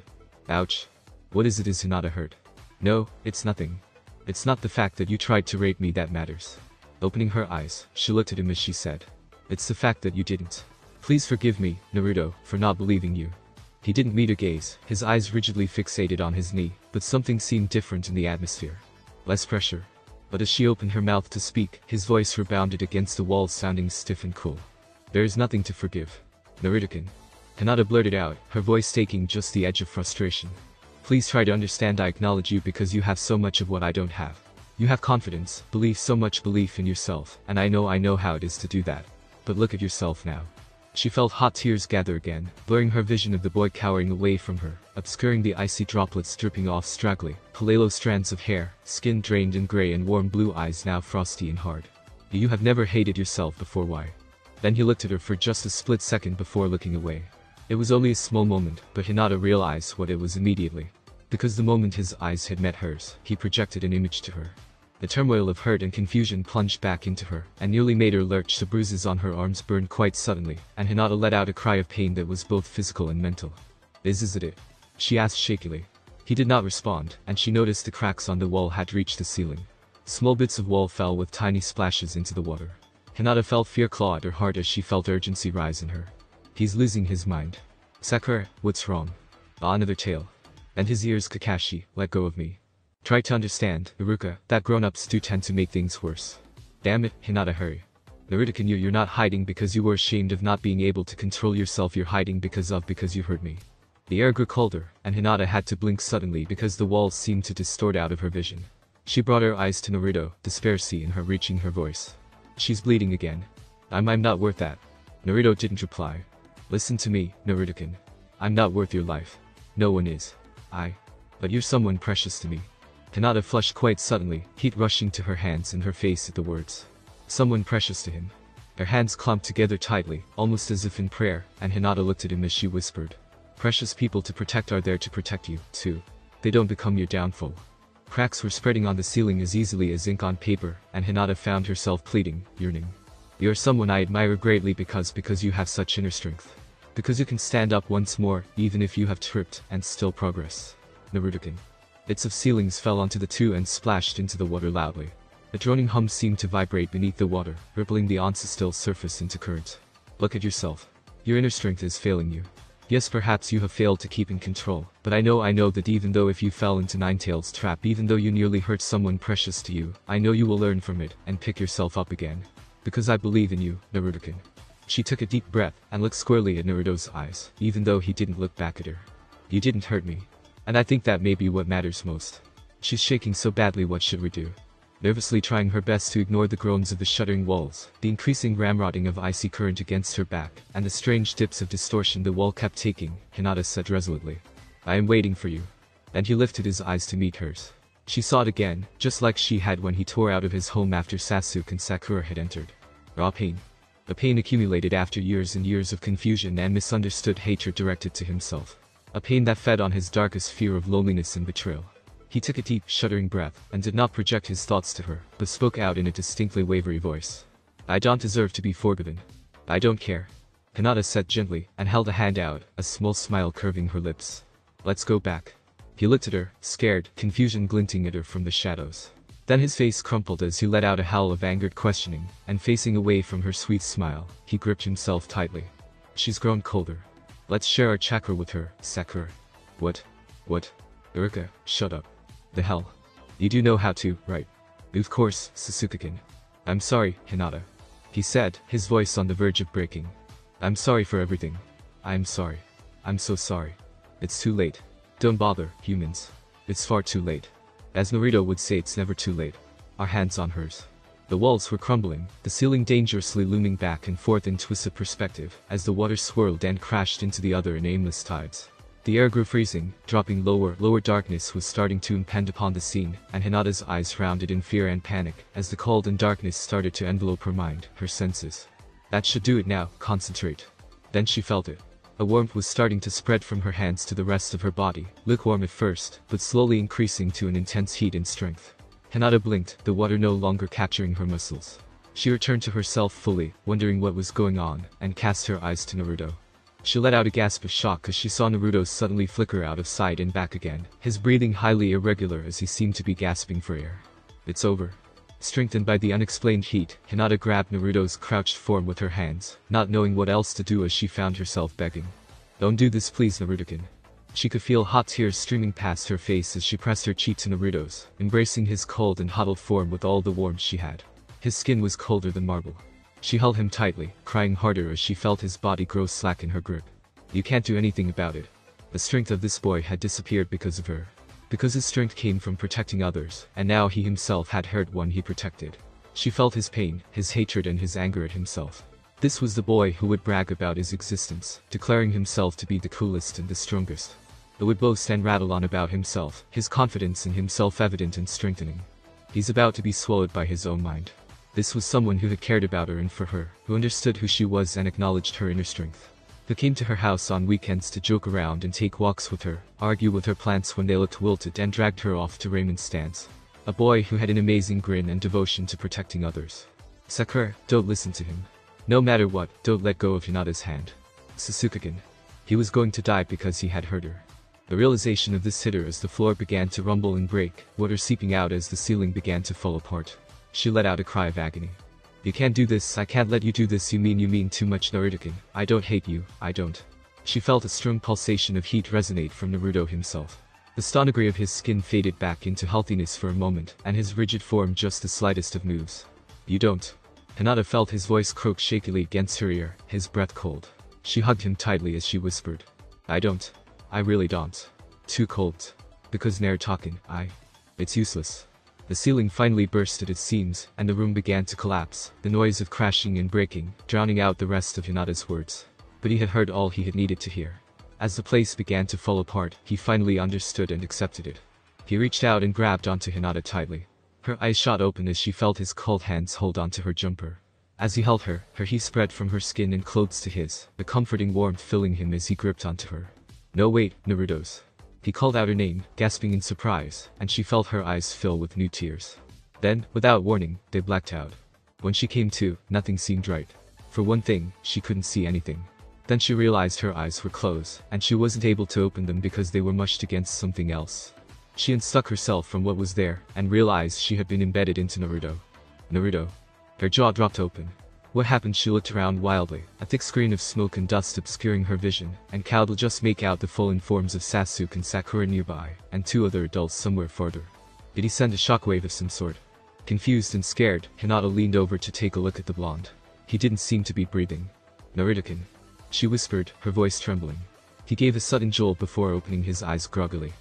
Ouch. What is it? Is Hinata hurt? No, it's nothing. It's not the fact that you tried to rape me that matters. Opening her eyes, she looked at him as she said. It's the fact that you didn't. Please forgive me, Naruto, for not believing you. He didn't meet her gaze, his eyes rigidly fixated on his knee, but something seemed different in the atmosphere. Less pressure. But as she opened her mouth to speak, his voice rebounded against the walls, sounding stiff and cool. There is nothing to forgive. Naruto-kun. Hinata blurted out, her voice taking just the edge of frustration. Please try to understand. I acknowledge you because you have so much of what I don't have. You have confidence, belief, so much belief in yourself, and I know how it is to do that. But look at yourself now. She felt hot tears gather again, blurring her vision of the boy cowering away from her, obscuring the icy droplets dripping off straggly, paleo strands of hair, skin drained and gray, and warm blue eyes now frosty and hard. You have never hated yourself before. Why? Then he looked at her for just a split second before looking away. It was only a small moment, but Hinata realized what it was immediately. Because the moment his eyes had met hers, he projected an image to her. The turmoil of hurt and confusion plunged back into her, and nearly made her lurch. The bruises on her arms burned quite suddenly, and Hinata let out a cry of pain that was both physical and mental. Is it? She asked shakily. He did not respond, and she noticed the cracks on the wall had reached the ceiling. Small bits of wall fell with tiny splashes into the water. Hinata felt fear claw at her heart as she felt urgency rise in her. He's losing his mind. Sakura, what's wrong? Another tale. And his ears. Kakashi, let go of me. Try to understand, Iruka, that grown-ups do tend to make things worse. Damn it, Hinata, hurry. Naruto, you're not hiding because you were ashamed of not being able to control yourself. You're hiding because you hurt me. The air grew colder, and Hinata had to blink suddenly because the walls seemed to distort out of her vision. She brought her eyes to Naruto, despair in her reaching her voice. She's bleeding again. I'm not worth that. Naruto didn't reply. Listen to me, Naruto-kun. I'm not worth your life. No one is. But you're someone precious to me. Hinata flushed quite suddenly, heat rushing to her hands and her face at the words. Someone precious to him. Their hands clumped together tightly, almost as if in prayer, and Hinata looked at him as she whispered. Precious people to protect are there to protect you, too. They don't become your downfall. Cracks were spreading on the ceiling as easily as ink on paper, and Hinata found herself pleading, yearning. You're someone I admire greatly because you have such inner strength. Because you can stand up once more, even if you have tripped, and still progress. Naruto-kun. Bits of ceilings fell onto the two and splashed into the water loudly. A droning hum seemed to vibrate beneath the water, rippling the once still surface into current. Look at yourself. Your inner strength is failing you. Yes, perhaps you have failed to keep in control, but I know that even though if you fell into Ninetales' trap, even though you nearly hurt someone precious to you, I know you will learn from it, and pick yourself up again. Because I believe in you, Naruto-kun. She took a deep breath, and looked squarely at Naruto's eyes, even though he didn't look back at her. You didn't hurt me. And I think that may be what matters most. She's shaking so badly, what should we do? Nervously trying her best to ignore the groans of the shuddering walls, the increasing ramrodding of icy current against her back, and the strange dips of distortion the wall kept taking, Hinata said resolutely. I am waiting for you. And he lifted his eyes to meet hers. She saw it again, just like she had when he tore out of his home after Sasuke and Sakura had entered. Raw pain. A pain accumulated after years and years of confusion and misunderstood hatred directed to himself. A pain that fed on his darkest fear of loneliness and betrayal. He took a deep, shuddering breath, and did not project his thoughts to her, but spoke out in a distinctly wavery voice. I don't deserve to be forgiven. I don't care. Hinata said gently, and held a hand out, a small smile curving her lips. Let's go back. He looked at her, scared, confusion glinting at her from the shadows. Then his face crumpled as he let out a howl of angered questioning, and facing away from her sweet smile, he gripped himself tightly. She's grown colder. Let's share our chakra with her, Sakura. What? Iruka, shut up. The hell? You do know how to, right? Of course, Sasuke-kun. I'm sorry, Hinata. He said, his voice on the verge of breaking. I'm sorry for everything. I'm sorry. I'm so sorry. It's too late. Don't bother, humans. It's far too late. As Naruto would say, it's never too late. Our hands on hers. The walls were crumbling, the ceiling dangerously looming back and forth in twisted perspective, as the water swirled and crashed into the other in aimless tides. The air grew freezing, dropping lower. Darkness was starting to impend upon the scene, and Hinata's eyes rounded in fear and panic, as the cold and darkness started to envelope her mind, her senses. That should do it now, concentrate. Then she felt it. A warmth was starting to spread from her hands to the rest of her body, lukewarm at first, but slowly increasing to an intense heat and strength. Hinata blinked, the water no longer capturing her muscles. She returned to herself fully, wondering what was going on, and cast her eyes to Naruto. She let out a gasp of shock as she saw Naruto suddenly flicker out of sight and back again, his breathing highly irregular as he seemed to be gasping for air. It's over. Strengthened by the unexplained heat, Hinata grabbed Naruto's crouched form with her hands, not knowing what else to do as she found herself begging. Don't do this, please, Naruto-kun. She could feel hot tears streaming past her face as she pressed her cheek to Naruto's, embracing his cold and huddled form with all the warmth she had. His skin was colder than marble. She held him tightly, crying harder as she felt his body grow slack in her grip. You can't do anything about it. The strength of this boy had disappeared because of her. Because his strength came from protecting others, and now he himself had hurt one he protected. She felt his pain, his hatred and his anger at himself. This was the boy who would brag about his existence, declaring himself to be the coolest and the strongest. Who would boast and rattle on about himself, his confidence in himself evident and strengthening. He's about to be swallowed by his own mind. This was someone who had cared about her and for her, who understood who she was and acknowledged her inner strength. They came to her house on weekends to joke around and take walks with her, argue with her plants when they looked wilted, and dragged her off to Raymond's dance. A boy who had an amazing grin and devotion to protecting others. Sakura, don't listen to him. No matter what, don't let go of Hinata's hand. Sasuke-gun. He was going to die because he had hurt her. The realization of this hit her as the floor began to rumble and break, water seeping out as the ceiling began to fall apart. She let out a cry of agony. You can't do this, I can't let you do this, you mean too much, Naruto-gun. I don't hate you, I don't. She felt a strong pulsation of heat resonate from Naruto himself. The stanagri of his skin faded back into healthiness for a moment, and his rigid form just the slightest of moves. You don't. Hinata felt his voice croak shakily against her ear, his breath cold. She hugged him tightly as she whispered. I don't. I really don't. Too cold. Because Naruto-gun, It's useless. The ceiling finally burst at its seams, and the room began to collapse, the noise of crashing and breaking, drowning out the rest of Hinata's words. But he had heard all he had needed to hear. As the place began to fall apart, he finally understood and accepted it. He reached out and grabbed onto Hinata tightly. Her eyes shot open as she felt his cold hands hold onto her jumper. As he held her, her heat spread from her skin and clothes to his, the comforting warmth filling him as he gripped onto her. No wait, Naruto's. He called out her name, gasping in surprise, and she felt her eyes fill with new tears. Then, without warning, they blacked out. When she came to, nothing seemed right. For one thing, she couldn't see anything. Then she realized her eyes were closed, and she wasn't able to open them because they were mushed against something else. She unstuck herself from what was there, and realized she had been embedded into Naruto. Naruto. Her jaw dropped open. What happened? She looked around wildly, a thick screen of smoke and dust obscuring her vision, and could just make out the fallen forms of Sasuke and Sakura nearby, and two other adults somewhere farther. Did he send a shockwave of some sort? Confused and scared, Hinata leaned over to take a look at the blonde. He didn't seem to be breathing. Naruto-gun. She whispered, her voice trembling. He gave a sudden jolt before opening his eyes groggily.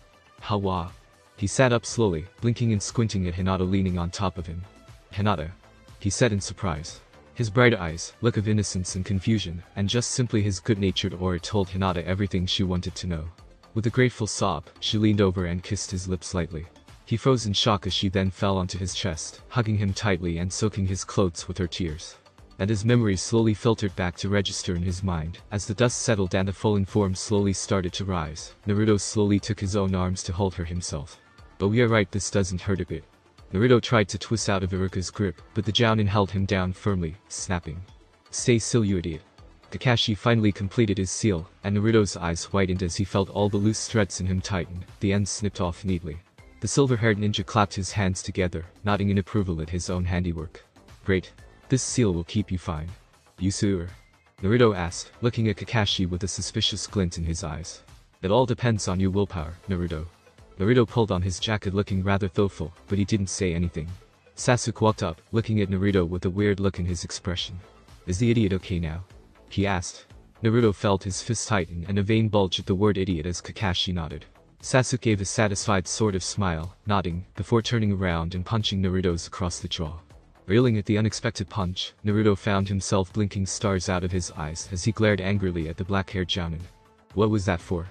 Hawa. He sat up slowly, blinking and squinting at Hinata leaning on top of him. Hinata. He said in surprise. His bright eyes, look of innocence and confusion, and just simply his good-natured aura told Hinata everything she wanted to know. With a grateful sob, she leaned over and kissed his lips lightly. He froze in shock as she then fell onto his chest, hugging him tightly and soaking his clothes with her tears. And his memories slowly filtered back to register in his mind. As the dust settled and the fallen form slowly started to rise, Naruto slowly took his own arms to hold her himself. But we are right, this doesn't hurt a bit. Naruto tried to twist out of Iruka's grip, but the Jounin held him down firmly, snapping. Stay still, you idiot. Kakashi finally completed his seal, and Naruto's eyes widened as he felt all the loose threads in him tighten, the ends snipped off neatly. The silver-haired ninja clapped his hands together, nodding in approval at his own handiwork. Great. This seal will keep you fine. You sure? Naruto asked, looking at Kakashi with a suspicious glint in his eyes. It all depends on your willpower, Naruto. Naruto pulled on his jacket looking rather thoughtful, but he didn't say anything. Sasuke walked up, looking at Naruto with a weird look in his expression. Is the idiot okay now? He asked. Naruto felt his fist tighten and a vein bulge at the word idiot as Kakashi nodded. Sasuke gave a satisfied sort of smile, nodding, before turning around and punching Naruto's across the jaw. Reeling at the unexpected punch, Naruto found himself blinking stars out of his eyes as he glared angrily at the black-haired Jounin. What was that for?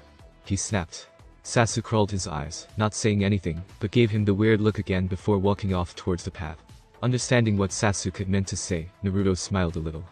He snapped. Sasuke rolled his eyes, not saying anything, but gave him the weird look again before walking off towards the path. Understanding what Sasuke had meant to say, Naruto smiled a little.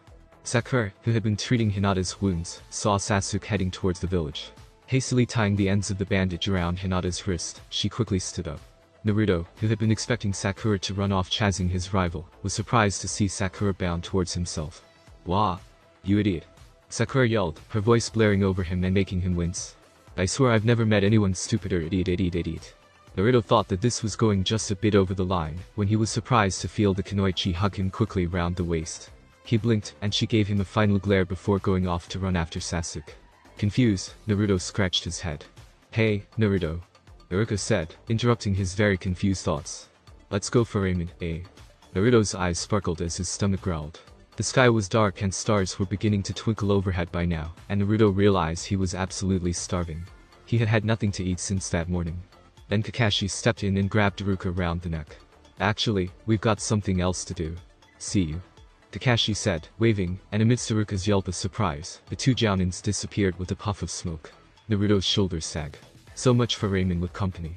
Sakura, who had been treating Hinata's wounds, saw Sasuke heading towards the village. Hastily tying the ends of the bandage around Hinata's wrist, she quickly stood up. Naruto, who had been expecting Sakura to run off chasing his rival, was surprised to see Sakura bound towards himself. Wah! You idiot! Sakura yelled, her voice blaring over him and making him wince. I swear I've never met anyone stupider, idiot. Naruto thought that this was going just a bit over the line, when he was surprised to feel the Kunoichi hug him quickly round the waist. He blinked, and she gave him a final glare before going off to run after Sasuke. Confused, Naruto scratched his head. Hey, Naruto. Iruka said, interrupting his very confused thoughts. Let's go for Raymond, eh? Naruto's eyes sparkled as his stomach growled. The sky was dark and stars were beginning to twinkle overhead by now, and Naruto realized he was absolutely starving. He had had nothing to eat since that morning. Then Kakashi stepped in and grabbed Iruka round the neck. Actually, we've got something else to do. See you. Kakashi said, waving, and amidst Iruka's yelp of surprise, the two Jounins disappeared with a puff of smoke. Naruto's shoulders sagged. So much for Raymond with company.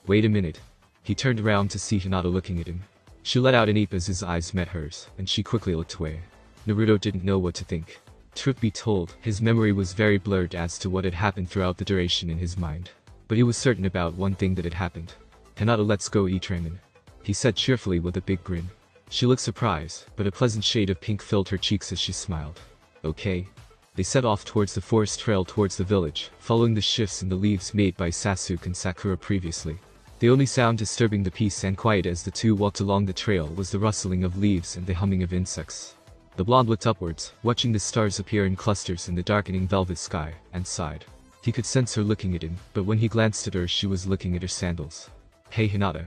Wait a minute. He turned around to see Hinata looking at him. She let out an eep as his eyes met hers, and she quickly looked away. Naruto didn't know what to think. Truth be told, his memory was very blurred as to what had happened throughout the duration in his mind. But he was certain about one thing that had happened. "Hinata, let's go eat ramen," he said cheerfully with a big grin. She looked surprised, but a pleasant shade of pink filled her cheeks as she smiled. "Okay." They set off towards the forest trail towards the village, following the shifts in the leaves made by Sasuke and Sakura previously. The only sound disturbing the peace and quiet as the two walked along the trail was the rustling of leaves and the humming of insects. The blonde looked upwards, watching the stars appear in clusters in the darkening velvet sky, and sighed. He could sense her looking at him, but when he glanced at her she was looking at her sandals. "Hey Hinata."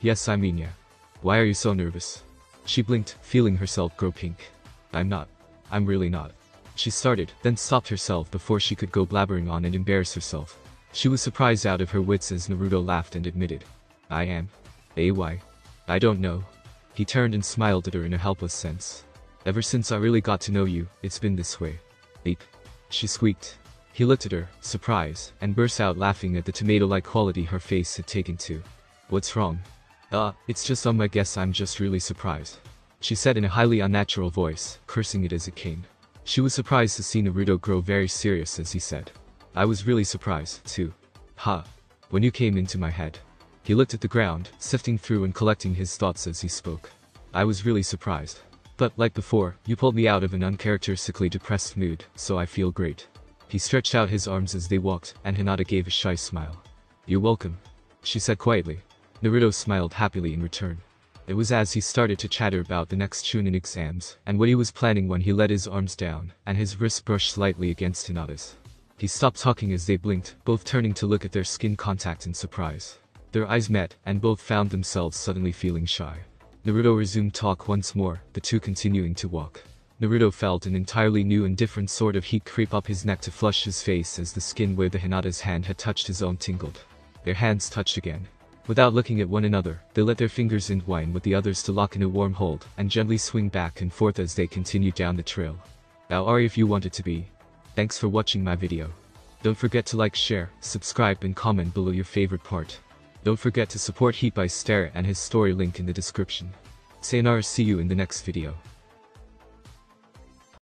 Yes I mean yeah. Why are you so nervous?" She blinked, feeling herself grow pink. "I'm not. I'm really not." She started, then stopped herself before she could go blabbering on and embarrass herself. She was surprised out of her wits as Naruto laughed and admitted, "I am. Why? I don't know." He turned and smiled at her in a helpless sense. "Ever since I really got to know you, it's been this way." "Beep," she squeaked. He looked at her, surprised, and burst out laughing at the tomato-like quality her face had taken to. "What's wrong?" It's just I guess I'm just really surprised," she said in a highly unnatural voice, cursing it as it came. She was surprised to see Naruto grow very serious as he said, "I was really surprised, too. When you came into my head." He looked at the ground, sifting through and collecting his thoughts as he spoke. "I was really surprised. But, like before, you pulled me out of an uncharacteristically depressed mood, so I feel great." He stretched out his arms as they walked, and Hinata gave a shy smile. "You're welcome," she said quietly. Naruto smiled happily in return. It was as he started to chatter about the next Chunin exams, and what he was planning when he let his arms down, and his wrist brushed slightly against Hinata's. He stopped talking as they blinked, both turning to look at their skin contact in surprise. Their eyes met, and both found themselves suddenly feeling shy. Naruto resumed talk once more, the two continuing to walk. Naruto felt an entirely new and different sort of heat creep up his neck to flush his face as the skin where the Hinata's hand had touched his own tingled. Their hands touched again. Without looking at one another, they let their fingers entwine with the others to lock in a warm hold, and gently swing back and forth as they continued down the trail. Now are if you want it to be. Thanks for watching my video. Don't forget to like, share, subscribe and comment below your favorite part. Don't forget to support Heat by Stare and his story link in the description. Sayonara, see you in the next video.